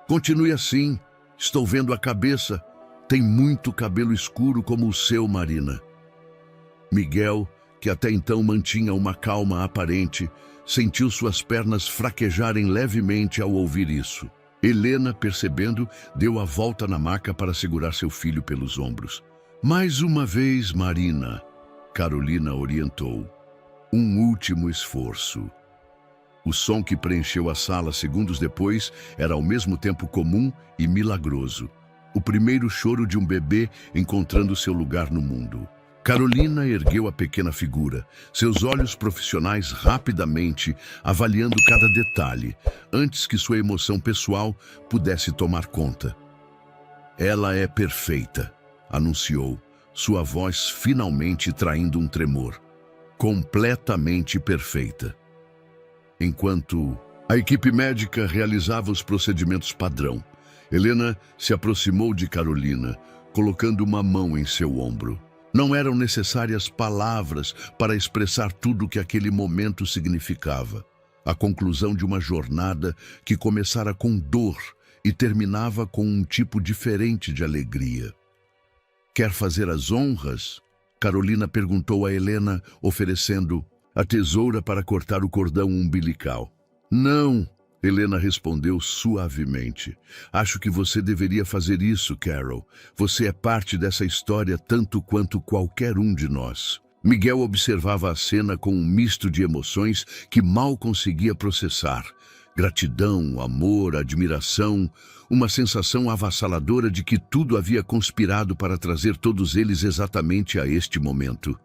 Speaker 1: Continue assim, estou vendo a cabeça. Tem muito cabelo escuro como o seu, Marina. Miguel, que até então mantinha uma calma aparente, sentiu suas pernas fraquejarem levemente ao ouvir isso. Helena, percebendo, deu a volta na maca para segurar seu filho pelos ombros. Mais uma vez, Marina, Carolina orientou. Um último esforço. O som que preencheu a sala segundos depois era ao mesmo tempo comum e milagroso. O primeiro choro de um bebê encontrando seu lugar no mundo. Carolina ergueu a pequena figura, seus olhos profissionais rapidamente avaliando cada detalhe, antes que sua emoção pessoal pudesse tomar conta. Ela é perfeita, anunciou, sua voz finalmente traindo um tremor. Completamente perfeita. Enquanto a equipe médica realizava os procedimentos padrão, Helena se aproximou de Carolina, colocando uma mão em seu ombro. Não eram necessárias palavras para expressar tudo o que aquele momento significava. A conclusão de uma jornada que começara com dor e terminava com um tipo diferente de alegria. Quer fazer as honras? Carolina perguntou a Helena, oferecendo a tesoura para cortar o cordão umbilical. Não, Helena respondeu suavemente. Acho que você deveria fazer isso, Carol. Você é parte dessa história tanto quanto qualquer um de nós. Miguel observava a cena com um misto de emoções que mal conseguia processar. Gratidão, amor, admiração, uma sensação avassaladora de que tudo havia conspirado para trazer todos eles exatamente a este momento.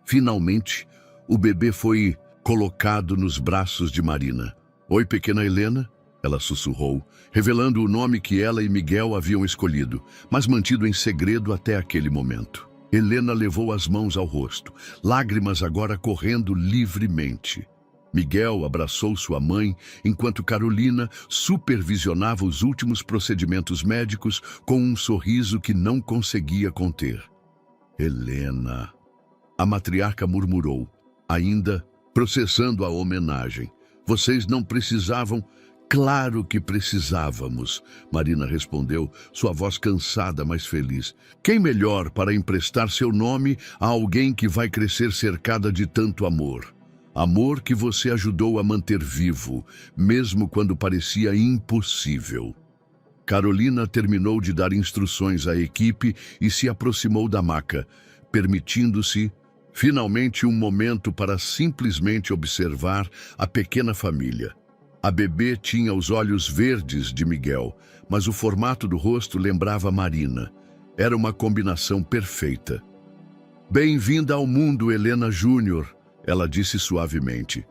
Speaker 1: Finalmente, o bebê foi colocado nos braços de Marina. Oi, pequena Helena, ela sussurrou, revelando o nome que ela e Miguel haviam escolhido, mas mantido em segredo até aquele momento. Helena levou as mãos ao rosto, lágrimas agora correndo livremente. Miguel abraçou sua mãe, enquanto Carolina supervisionava os últimos procedimentos médicos com um sorriso que não conseguia conter. Helena, a matriarca murmurou, ainda processando a homenagem. Vocês não precisavam? Claro que precisávamos, Marina respondeu, sua voz cansada, mas feliz. Quem melhor para emprestar seu nome a alguém que vai crescer cercada de tanto amor? Amor que você ajudou a manter vivo, mesmo quando parecia impossível. Carolina terminou de dar instruções à equipe e se aproximou da maca, permitindo-se finalmente um momento para simplesmente observar a pequena família. A bebê tinha os olhos verdes de Miguel, mas o formato do rosto lembrava Marina. Era uma combinação perfeita. Bem-vinda ao mundo, Helena Júnior, ela disse suavemente.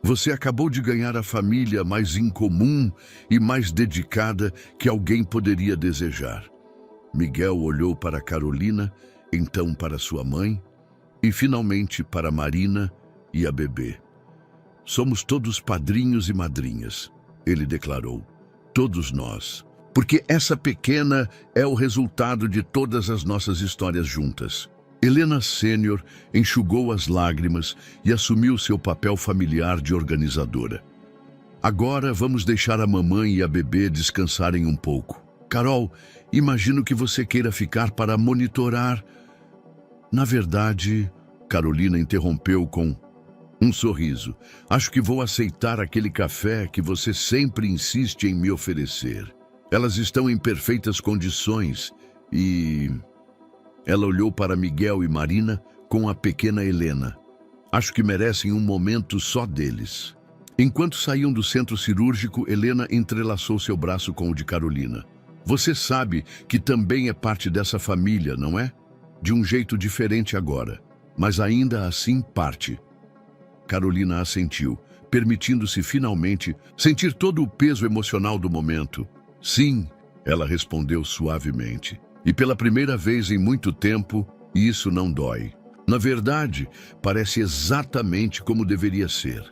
Speaker 1: Você acabou de ganhar a família mais incomum e mais dedicada que alguém poderia desejar. Miguel olhou para Carolina, então para sua mãe, e finalmente para Marina e a bebê. Somos todos padrinhos e madrinhas, ele declarou. Todos nós. Porque essa pequena é o resultado de todas as nossas histórias juntas. Helena Sênior enxugou as lágrimas e assumiu seu papel familiar de organizadora. Agora vamos deixar a mamãe e a bebê descansarem um pouco. Carol, imagino que você queira ficar para monitorar. Na verdade, Carolina interrompeu com um sorriso. Acho que vou aceitar aquele café que você sempre insiste em me oferecer. Elas estão em perfeitas condições e... Ela olhou para Miguel e Marina com a pequena Helena. Acho que merecem um momento só deles. Enquanto saíam do centro cirúrgico, Helena entrelaçou seu braço com o de Carolina. Você sabe que também é parte dessa família, não é? De um jeito diferente agora, mas ainda assim parte. Carolina assentiu, permitindo-se finalmente sentir todo o peso emocional do momento. Sim, ela respondeu suavemente. E pela primeira vez em muito tempo, isso não dói. Na verdade, parece exatamente como deveria ser.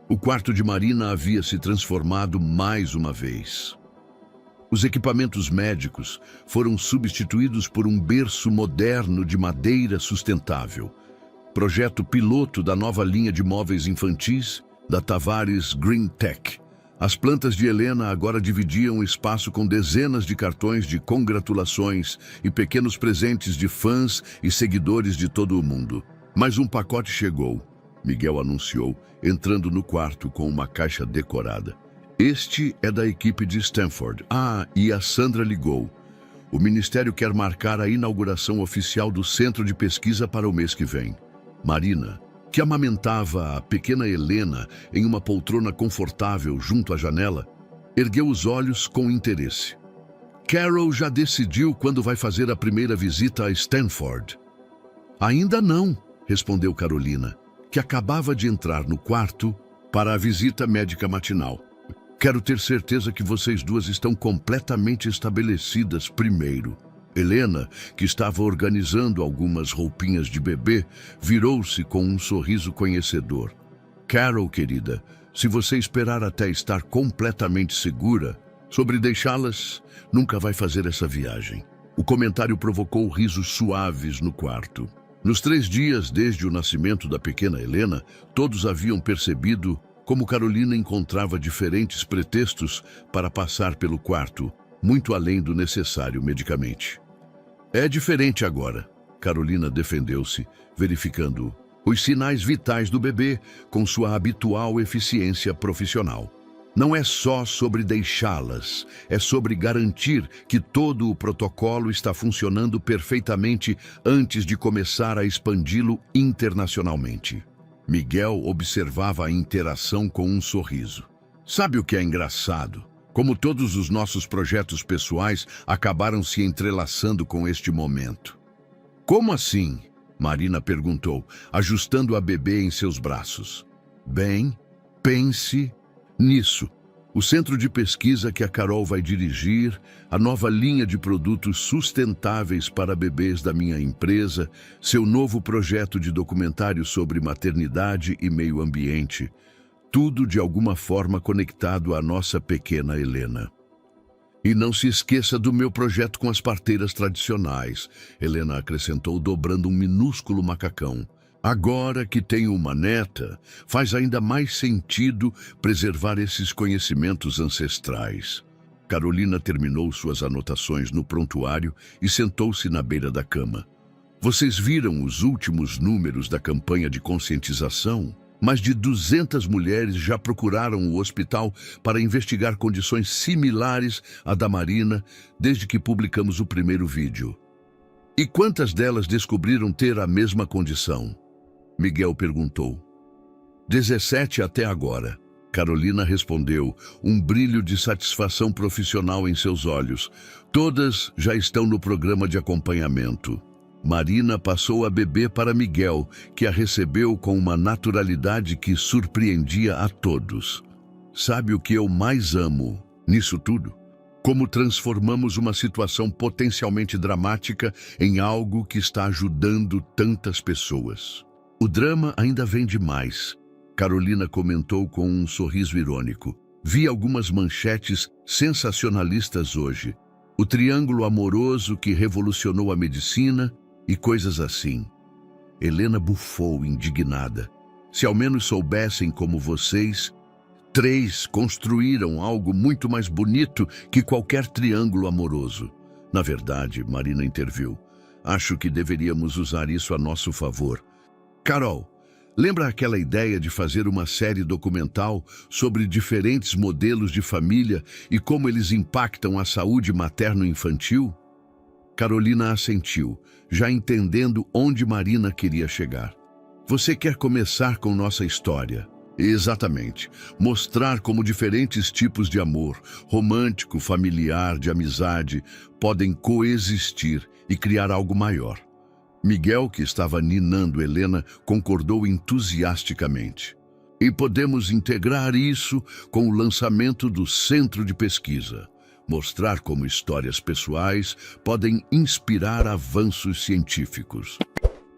Speaker 1: O quarto de Marina havia se transformado mais uma vez. Os equipamentos médicos foram substituídos por um berço moderno de madeira sustentável. Projeto piloto da nova linha de móveis infantis da Tavares Green Tech. As plantas de Helena agora dividiam o espaço com dezenas de cartões de congratulações e pequenos presentes de fãs e seguidores de todo o mundo. Mas um pacote chegou, Miguel anunciou, entrando no quarto com uma caixa decorada. Este é da equipe de Stanford. E a Sandra ligou. O Ministério quer marcar a inauguração oficial do Centro de Pesquisa para o mês que vem. Marina, que amamentava a pequena Helena em uma poltrona confortável junto à janela, ergueu os olhos com interesse. Carol já decidiu quando vai fazer a primeira visita a Stanford? Ainda não, respondeu Carolina, que acabava de entrar no quarto para a visita médica matinal. Quero ter certeza que vocês duas estão completamente estabelecidas primeiro. Helena, que estava organizando algumas roupinhas de bebê, virou-se com um sorriso conhecedor. Carol, querida, se você esperar até estar completamente segura sobre deixá-las, nunca vai fazer essa viagem. O comentário provocou risos suaves no quarto. Nos 3 dias desde o nascimento da pequena Helena, todos haviam percebido como Carolina encontrava diferentes pretextos para passar pelo quarto, muito além do necessário medicamente. É diferente agora, Carolina defendeu-se, verificando os sinais vitais do bebê com sua habitual eficiência profissional. Não é só sobre deixá-las, é sobre garantir que todo o protocolo está funcionando perfeitamente antes de começar a expandi-lo internacionalmente. Miguel observava a interação com um sorriso. Sabe o que é engraçado? Como todos os nossos projetos pessoais acabaram se entrelaçando com este momento. Como assim? Marina perguntou, ajustando a bebê em seus braços. Bem, pense nisso. O centro de pesquisa que a Carol vai dirigir, a nova linha de produtos sustentáveis para bebês da minha empresa, seu novo projeto de documentário sobre maternidade e meio ambiente, tudo de alguma forma conectado à nossa pequena Helena. E não se esqueça do meu projeto com as parteiras tradicionais, Helena acrescentou, dobrando um minúsculo macacão. Agora que tenho uma neta, faz ainda mais sentido preservar esses conhecimentos ancestrais. Carolina terminou suas anotações no prontuário e sentou-se na beira da cama. Vocês viram os últimos números da campanha de conscientização? Mais de 200 mulheres já procuraram o hospital para investigar condições similares à da Marina desde que publicamos o primeiro vídeo. E quantas delas descobriram ter a mesma condição? Miguel perguntou. 17 até agora. Carolina respondeu, um brilho de satisfação profissional em seus olhos. Todas já estão no programa de acompanhamento. Marina passou a bebê para Miguel, que a recebeu com uma naturalidade que surpreendia a todos. Sabe o que eu mais amo nisso tudo? Como transformamos uma situação potencialmente dramática em algo que está ajudando tantas pessoas. O drama ainda vem demais, Carolina comentou com um sorriso irônico. Vi algumas manchetes sensacionalistas hoje. O triângulo amoroso que revolucionou a medicina e coisas assim. Helena bufou, indignada. Se ao menos soubessem como vocês, 3 construíram algo muito mais bonito que qualquer triângulo amoroso. Na verdade, Marina interviu, acho que deveríamos usar isso a nosso favor. Carol, lembra aquela ideia de fazer uma série documental sobre diferentes modelos de família e como eles impactam a saúde materno-infantil? Carolina assentiu, já entendendo onde Marina queria chegar. Você quer começar com nossa história? Exatamente. Mostrar como diferentes tipos de amor, romântico, familiar, de amizade, podem coexistir e criar algo maior. Miguel, que estava ninando Helena, concordou entusiasticamente. E podemos integrar isso com o lançamento do Centro de Pesquisa. Mostrar como histórias pessoais podem inspirar avanços científicos.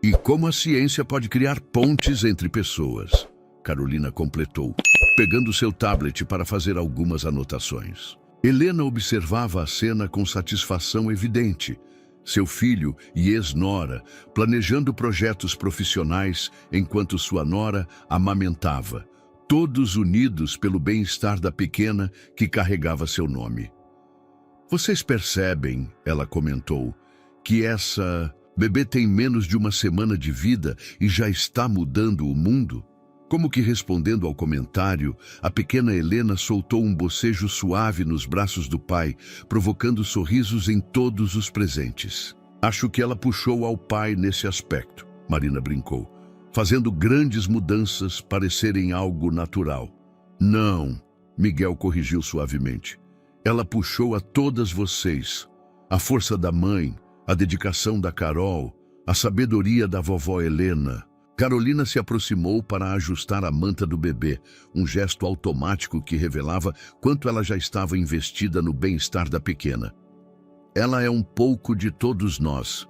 Speaker 1: E como a ciência pode criar pontes entre pessoas. Carolina completou, pegando seu tablet para fazer algumas anotações. Helena observava a cena com satisfação evidente. Seu filho e ex-nora planejando projetos profissionais enquanto sua nora amamentava, todos unidos pelo bem-estar da pequena que carregava seu nome. Vocês percebem, ela comentou, que essa bebê tem menos de uma semana de vida e já está mudando o mundo? Como que respondendo ao comentário, a pequena Helena soltou um bocejo suave nos braços do pai, provocando sorrisos em todos os presentes. Acho que ela puxou ao pai nesse aspecto, Marina brincou, fazendo grandes mudanças parecerem algo natural. Não, Miguel corrigiu suavemente. Ela puxou a todas vocês. A força da mãe, a dedicação da Carol, a sabedoria da vovó Helena. Carolina se aproximou para ajustar a manta do bebê, um gesto automático que revelava quanto ela já estava investida no bem-estar da pequena. Ela é um pouco de todos nós,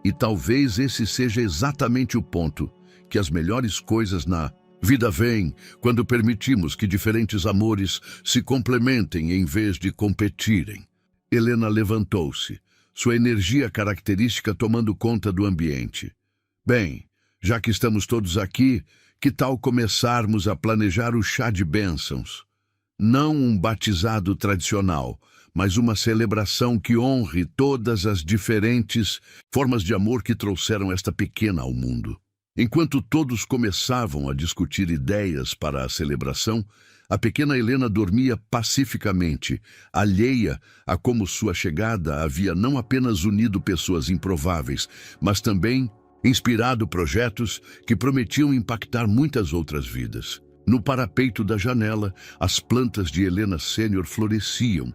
Speaker 1: e talvez esse seja exatamente o ponto, que as melhores coisas na vida vêm quando permitimos que diferentes amores se complementem em vez de competirem. Helena levantou-se, sua energia característica tomando conta do ambiente. Bem, já que estamos todos aqui, que tal começarmos a planejar o chá de bênçãos? Não um batizado tradicional, mas uma celebração que honre todas as diferentes formas de amor que trouxeram esta pequena ao mundo. Enquanto todos começavam a discutir ideias para a celebração, a pequena Helena dormia pacificamente, alheia a como sua chegada havia não apenas unido pessoas improváveis, mas também inspirado projetos que prometiam impactar muitas outras vidas. No parapeito da janela, as plantas de Helena Sênior floresciam,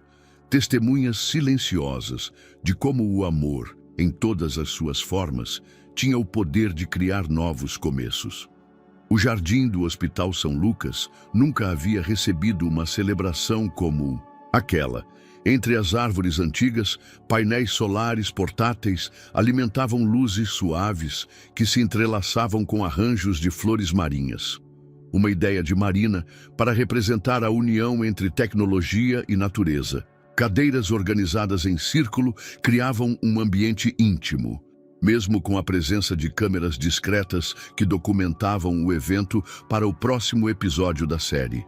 Speaker 1: testemunhas silenciosas de como o amor, em todas as suas formas, tinha o poder de criar novos começos. O jardim do Hospital São Lucas nunca havia recebido uma celebração como aquela. Entre as árvores antigas, painéis solares portáteis alimentavam luzes suaves que se entrelaçavam com arranjos de flores marinhas. Uma ideia de Marina para representar a união entre tecnologia e natureza. Cadeiras organizadas em círculo criavam um ambiente íntimo, mesmo com a presença de câmeras discretas que documentavam o evento para o próximo episódio da série.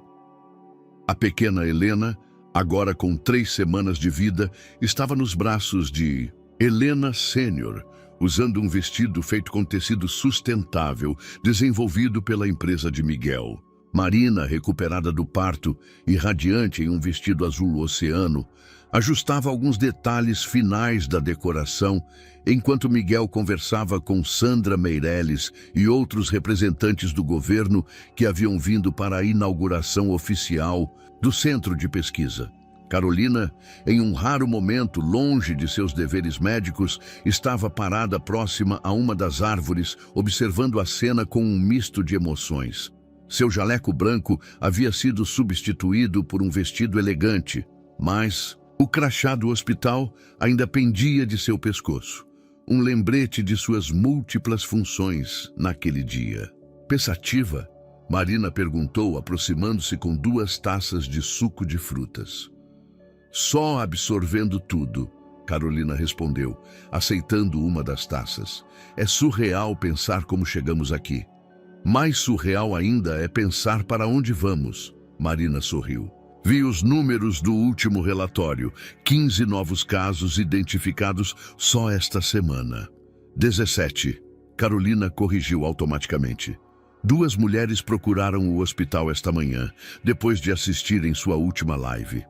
Speaker 1: A pequena Helena, agora com 3 semanas de vida, estava nos braços de Helena Sênior, usando um vestido feito com tecido sustentável, desenvolvido pela empresa de Miguel. Marina, recuperada do parto e radiante em um vestido azul oceano, ajustava alguns detalhes finais da decoração, enquanto Miguel conversava com Sandra Meirelles e outros representantes do governo que haviam vindo para a inauguração oficial do centro de pesquisa. Carolina, em um raro momento longe de seus deveres médicos, estava parada próxima a uma das árvores, observando a cena com um misto de emoções. Seu jaleco branco havia sido substituído por um vestido elegante, mas o crachá do hospital ainda pendia de seu pescoço, um lembrete de suas múltiplas funções naquele dia. Pensativa, Marina perguntou, aproximando-se com 2 taças de suco de frutas. Só absorvendo tudo, Carolina respondeu, aceitando uma das taças. É surreal pensar como chegamos aqui. Mais surreal ainda é pensar para onde vamos, Marina sorriu. Vi os números do último relatório, 15 novos casos identificados só esta semana. 17, Carolina corrigiu automaticamente. 2 mulheres procuraram o hospital esta manhã, depois de assistirem sua última live.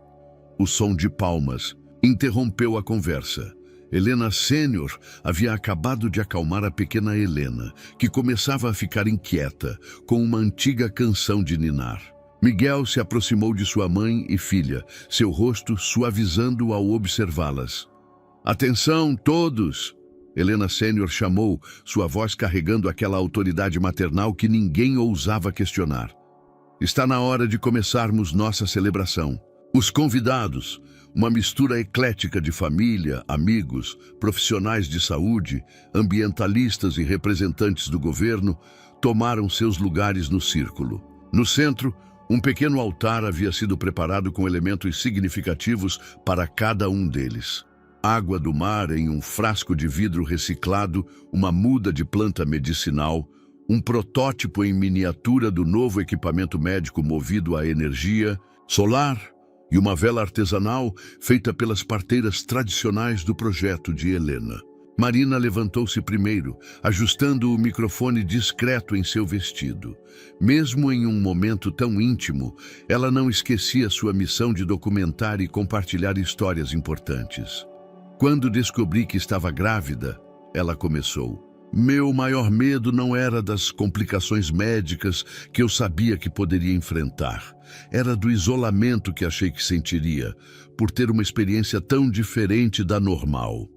Speaker 1: O som de palmas interrompeu a conversa. Helena Sênior havia acabado de acalmar a pequena Helena, que começava a ficar inquieta com uma antiga canção de ninar. Miguel se aproximou de sua mãe e filha, seu rosto suavizando ao observá-las. Atenção, todos! Helena Sênior chamou, sua voz carregando aquela autoridade maternal que ninguém ousava questionar. Está na hora de começarmos nossa celebração. Os convidados, uma mistura eclética de família, amigos, profissionais de saúde, ambientalistas e representantes do governo, tomaram seus lugares no círculo. No centro, um pequeno altar havia sido preparado com elementos significativos para cada um deles. Água do mar em um frasco de vidro reciclado, uma muda de planta medicinal, um protótipo em miniatura do novo equipamento médico movido a energia solar e uma vela artesanal feita pelas parteiras tradicionais do projeto de Helena. Marina levantou-se primeiro, ajustando o microfone discreto em seu vestido. Mesmo em um momento tão íntimo, ela não esquecia sua missão de documentar e compartilhar histórias importantes. Quando descobri que estava grávida, ela começou. Meu maior medo não era das complicações médicas que eu sabia que poderia enfrentar. Era do isolamento que achei que sentiria, por ter uma experiência tão diferente da normal.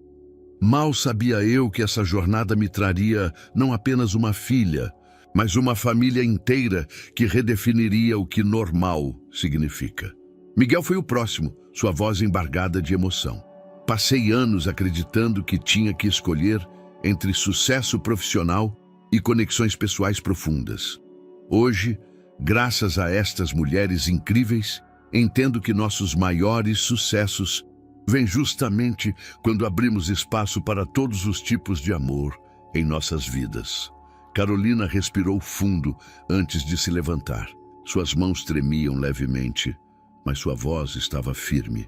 Speaker 1: Mal sabia eu que essa jornada me traria não apenas uma filha, mas uma família inteira que redefiniria o que normal significa. Miguel foi o próximo, sua voz embargada de emoção. Passei anos acreditando que tinha que escolher entre sucesso profissional e conexões pessoais profundas. Hoje, graças a estas mulheres incríveis, entendo que nossos maiores sucessos vêm justamente quando abrimos espaço para todos os tipos de amor em nossas vidas. Carolina respirou fundo antes de se levantar. Suas mãos tremiam levemente, mas sua voz estava firme.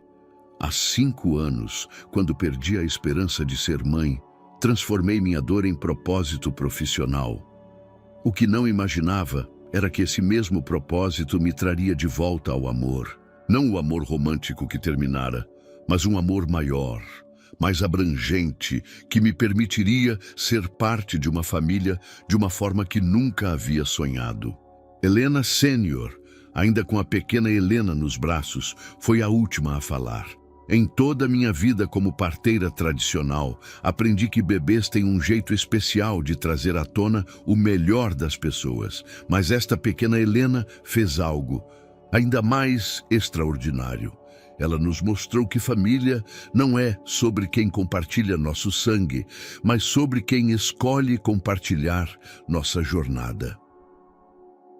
Speaker 1: Há 5 anos, quando perdi a esperança de ser mãe, transformei minha dor em propósito profissional. O que não imaginava era que esse mesmo propósito me traria de volta ao amor. Não o amor romântico que terminara, mas um amor maior, mais abrangente, que me permitiria ser parte de uma família de uma forma que nunca havia sonhado. Helena Sênior, ainda com a pequena Helena nos braços, foi a última a falar. Em toda a minha vida como parteira tradicional, aprendi que bebês têm um jeito especial de trazer à tona o melhor das pessoas. Mas esta pequena Helena fez algo ainda mais extraordinário. Ela nos mostrou que família não é sobre quem compartilha nosso sangue, mas sobre quem escolhe compartilhar nossa jornada.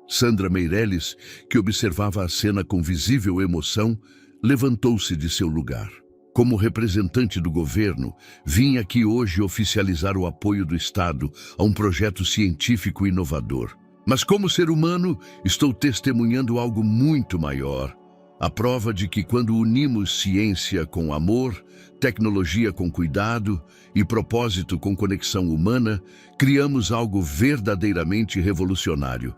Speaker 1: Sandra Meirelles, que observava a cena com visível emoção, levantou-se de seu lugar. Como representante do governo, vim aqui hoje oficializar o apoio do Estado a um projeto científico inovador. Mas como ser humano, estou testemunhando algo muito maior. A prova de que quando unimos ciência com amor, tecnologia com cuidado e propósito com conexão humana, criamos algo verdadeiramente revolucionário.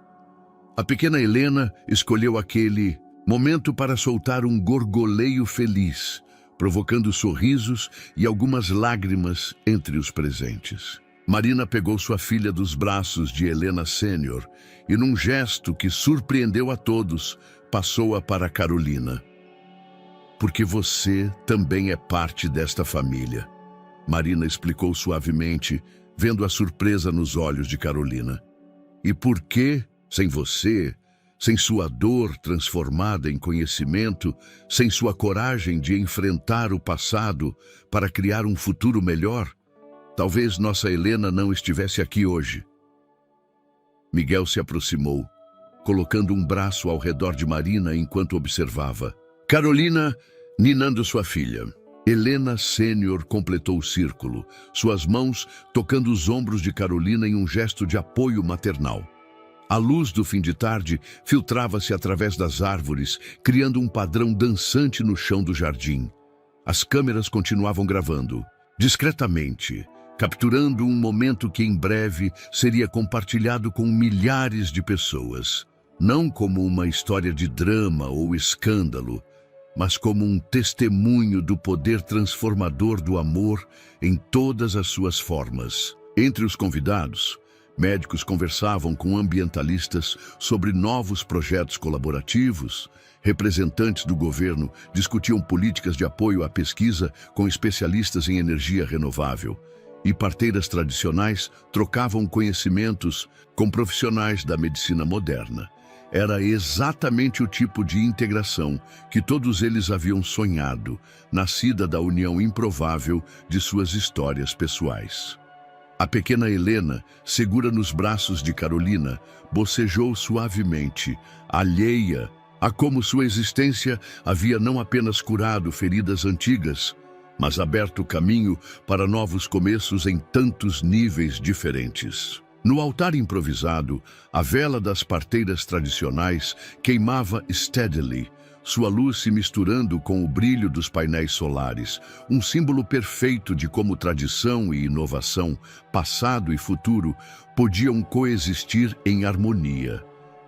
Speaker 1: A pequena Helena escolheu aquele momento para soltar um gorgoleio feliz, provocando sorrisos e algumas lágrimas entre os presentes. Marina pegou sua filha dos braços de Helena Sênior e, num gesto que surpreendeu a todos, passou-a para Carolina. Porque você também é parte desta família, Marina explicou suavemente, vendo a surpresa nos olhos de Carolina. E por que, sem você, sem sua dor transformada em conhecimento, sem sua coragem de enfrentar o passado para criar um futuro melhor, talvez nossa Helena não estivesse aqui hoje. Miguel se aproximou, colocando um braço ao redor de Marina enquanto observava. Carolina, ninando sua filha. Helena Sênior completou o círculo, suas mãos tocando os ombros de Carolina em um gesto de apoio maternal. A luz do fim de tarde filtrava-se através das árvores, criando um padrão dançante no chão do jardim. As câmeras continuavam gravando, discretamente, capturando um momento que em breve seria compartilhado com milhares de pessoas. Não como uma história de drama ou escândalo, mas como um testemunho do poder transformador do amor em todas as suas formas. Entre os convidados, médicos conversavam com ambientalistas sobre novos projetos colaborativos, representantes do governo discutiam políticas de apoio à pesquisa com especialistas em energia renovável, e parteiras tradicionais trocavam conhecimentos com profissionais da medicina moderna. Era exatamente o tipo de integração que todos eles haviam sonhado, nascida da união improvável de suas histórias pessoais. A pequena Helena, segura nos braços de Carolina, bocejou suavemente, alheia a como sua existência havia não apenas curado feridas antigas, mas aberto caminho para novos começos em tantos níveis diferentes. No altar improvisado, a vela das parteiras tradicionais queimava steadily, sua luz se misturando com o brilho dos painéis solares, um símbolo perfeito de como tradição e inovação, passado e futuro, podiam coexistir em harmonia.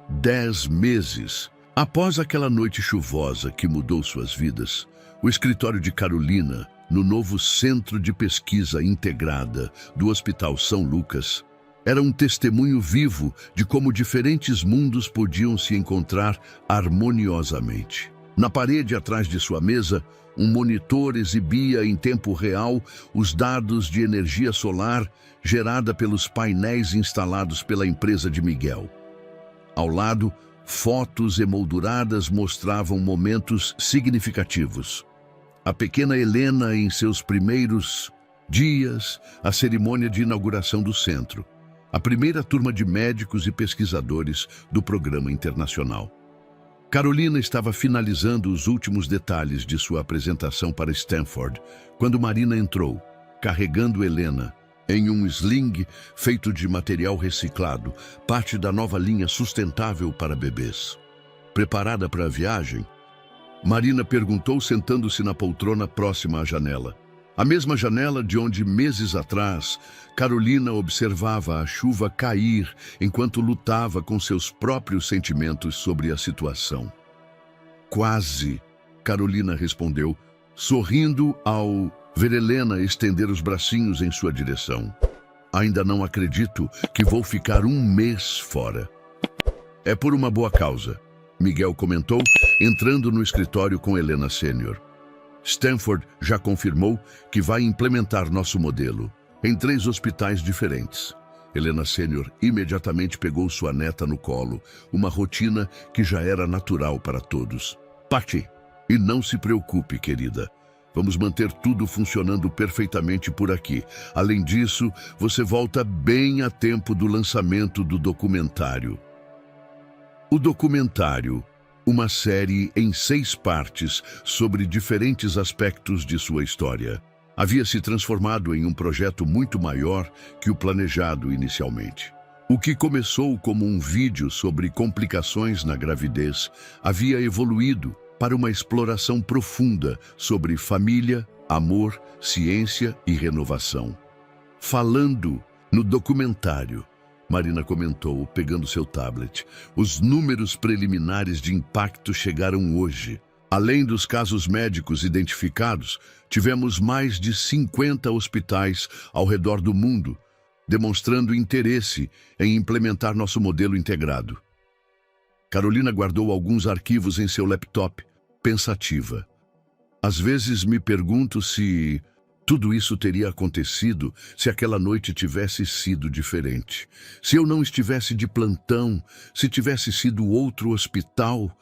Speaker 1: 10 meses Após aquela noite chuvosa que mudou suas vidas, o escritório de Carolina, no novo Centro de Pesquisa Integrada do Hospital São Lucas, era um testemunho vivo de como diferentes mundos podiam se encontrar harmoniosamente. Na parede atrás de sua mesa, um monitor exibia em tempo real os dados de energia solar gerada pelos painéis instalados pela empresa de Miguel. Ao lado, fotos emolduradas mostravam momentos significativos. A pequena Helena em seus primeiros dias, a cerimônia de inauguração do centro, a primeira turma de médicos e pesquisadores do programa internacional. Carolina estava finalizando os últimos detalhes de sua apresentação para Stanford, quando Marina entrou, carregando Helena em um sling feito de material reciclado, parte da nova linha sustentável para bebês. Preparada para a viagem? Marina perguntou, sentando-se na poltrona próxima à janela. A mesma janela de onde, meses atrás, Carolina observava a chuva cair enquanto lutava com seus próprios sentimentos sobre a situação. Quase, Carolina respondeu, sorrindo ao ver Helena estender os bracinhos em sua direção. Ainda não acredito que vou ficar um mês fora. É por uma boa causa, Miguel comentou, entrando no escritório com Helena Sênior. Stanford já confirmou que vai implementar nosso modelo em 3 hospitais diferentes. Helena Sênior imediatamente pegou sua neta no colo, uma rotina que já era natural para todos. Patty, e não se preocupe, querida. Vamos manter tudo funcionando perfeitamente por aqui. Além disso, você volta bem a tempo do lançamento do documentário. O documentário, uma série em 6 partes sobre diferentes aspectos de sua história, havia se transformado em um projeto muito maior que o planejado inicialmente. O que começou como um vídeo sobre complicações na gravidez havia evoluído para uma exploração profunda sobre família, amor, ciência e renovação. Falando no documentário, Marina comentou, pegando seu tablet, os números preliminares de impacto chegaram hoje. Além dos casos médicos identificados, tivemos mais de 50 hospitais ao redor do mundo, demonstrando interesse em implementar nosso modelo integrado. Carolina guardou alguns arquivos em seu laptop, pensativa. Às vezes me pergunto se tudo isso teria acontecido se aquela noite tivesse sido diferente. Se eu não estivesse de plantão, se tivesse sido outro hospital,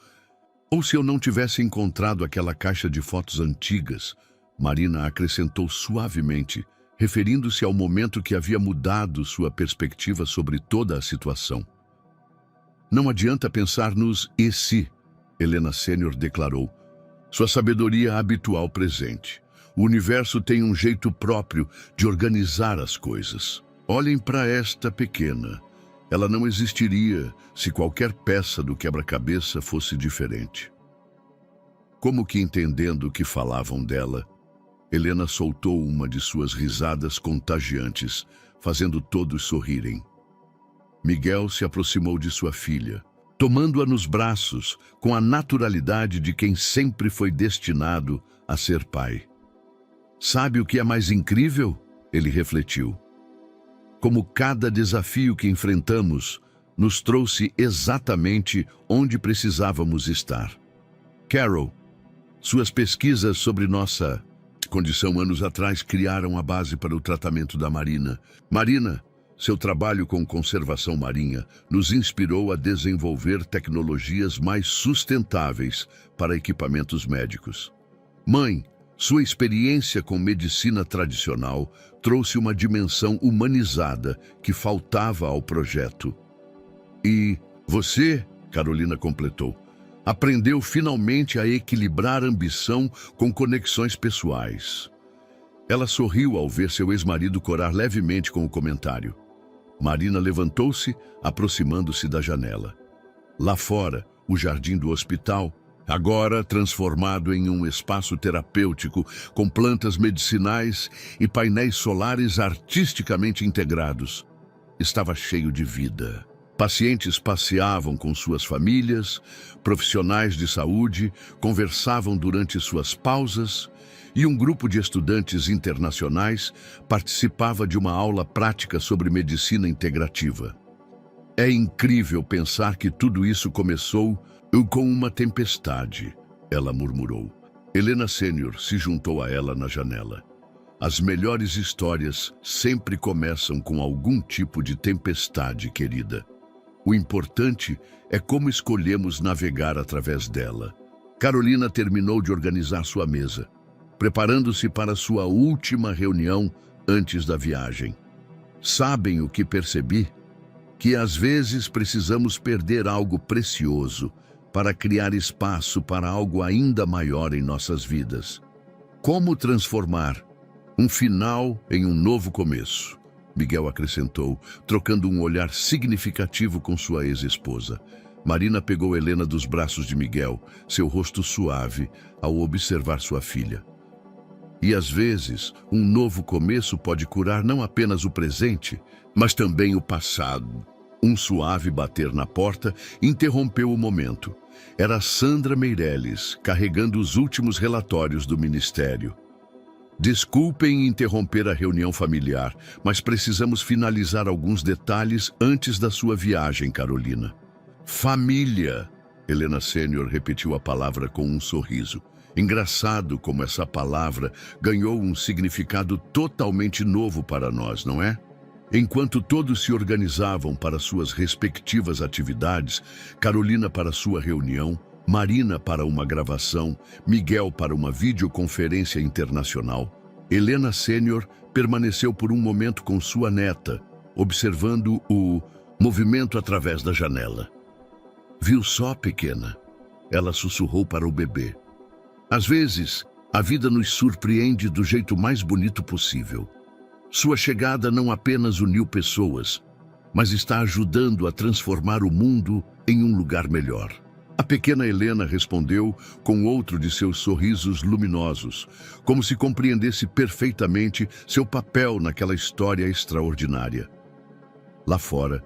Speaker 1: ou se eu não tivesse encontrado aquela caixa de fotos antigas. Marina acrescentou suavemente, referindo-se ao momento que havia mudado sua perspectiva sobre toda a situação. Não adianta pensar nos "e se", Helena Sênior declarou, sua sabedoria habitual presente. O universo tem um jeito próprio de organizar as coisas. Olhem para esta pequena. Ela não existiria se qualquer peça do quebra-cabeça fosse diferente. Como que entendendo que falavam dela, Helena soltou uma de suas risadas contagiantes, fazendo todos sorrirem. Miguel se aproximou de sua filha, tomando-a nos braços com a naturalidade de quem sempre foi destinado a ser pai. Sabe o que é mais incrível? Ele refletiu. Como cada desafio que enfrentamos nos trouxe exatamente onde precisávamos estar. Carol, suas pesquisas sobre nossa condição anos atrás criaram a base para o tratamento da Marina. Marina, seu trabalho com conservação marinha nos inspirou a desenvolver tecnologias mais sustentáveis para equipamentos médicos. Mãe, sua experiência com medicina tradicional trouxe uma dimensão humanizada que faltava ao projeto. E você, Carolina completou, aprendeu finalmente a equilibrar ambição com conexões pessoais. Ela sorriu ao ver seu ex-marido corar levemente com o comentário. Marina levantou-se, aproximando-se da janela. Lá fora, o jardim do hospital, agora transformado em um espaço terapêutico com plantas medicinais e painéis solares artisticamente integrados, estava cheio de vida. Pacientes passeavam com suas famílias, profissionais de saúde conversavam durante suas pausas e um grupo de estudantes internacionais participava de uma aula prática sobre medicina integrativa. É incrível pensar que tudo isso começou com uma tempestade, ela murmurou. Helena Sênior se juntou a ela na janela. As melhores histórias sempre começam com algum tipo de tempestade, querida. O importante é como escolhemos navegar através dela. Carolina terminou de organizar sua mesa, preparando-se para sua última reunião antes da viagem. Sabem o que percebi? Que às vezes precisamos perder algo precioso para criar espaço para algo ainda maior em nossas vidas. Como transformar um final em um novo começo? Miguel acrescentou, trocando um olhar significativo com sua ex-esposa. Marina pegou Helena dos braços de Miguel, seu rosto suave, ao observar sua filha. E às vezes, um novo começo pode curar não apenas o presente, mas também o passado. Um suave bater na porta interrompeu o momento. Era Sandra Meirelles, carregando os últimos relatórios do ministério. Desculpem interromper a reunião familiar, mas precisamos finalizar alguns detalhes antes da sua viagem, Carolina. Família! Helena Sênior repetiu a palavra com um sorriso. Engraçado como essa palavra ganhou um significado totalmente novo para nós, não é? Enquanto todos se organizavam para suas respectivas atividades, Carolina para sua reunião, Marina para uma gravação, Miguel para uma videoconferência internacional, Helena Sênior permaneceu por um momento com sua neta, observando o movimento através da janela. Viu só, pequena? Ela sussurrou para o bebê. Às vezes, a vida nos surpreende do jeito mais bonito possível. Sua chegada não apenas uniu pessoas, mas está ajudando a transformar o mundo em um lugar melhor. A pequena Helena respondeu com outro de seus sorrisos luminosos, como se compreendesse perfeitamente seu papel naquela história extraordinária. Lá fora,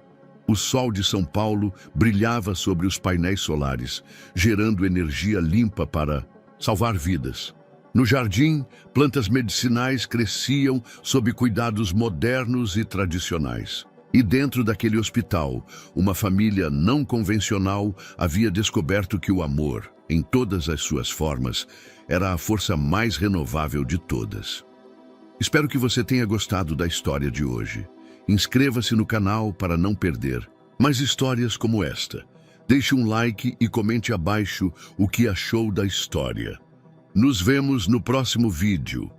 Speaker 1: o sol de São Paulo brilhava sobre os painéis solares, gerando energia limpa para salvar vidas. No jardim, plantas medicinais cresciam sob cuidados modernos e tradicionais. E dentro daquele hospital, uma família não convencional havia descoberto que o amor, em todas as suas formas, era a força mais renovável de todas. Espero que você tenha gostado da história de hoje. Inscreva-se no canal para não perder mais histórias como esta. Deixe um like e comente abaixo o que achou da história. Nos vemos no próximo vídeo.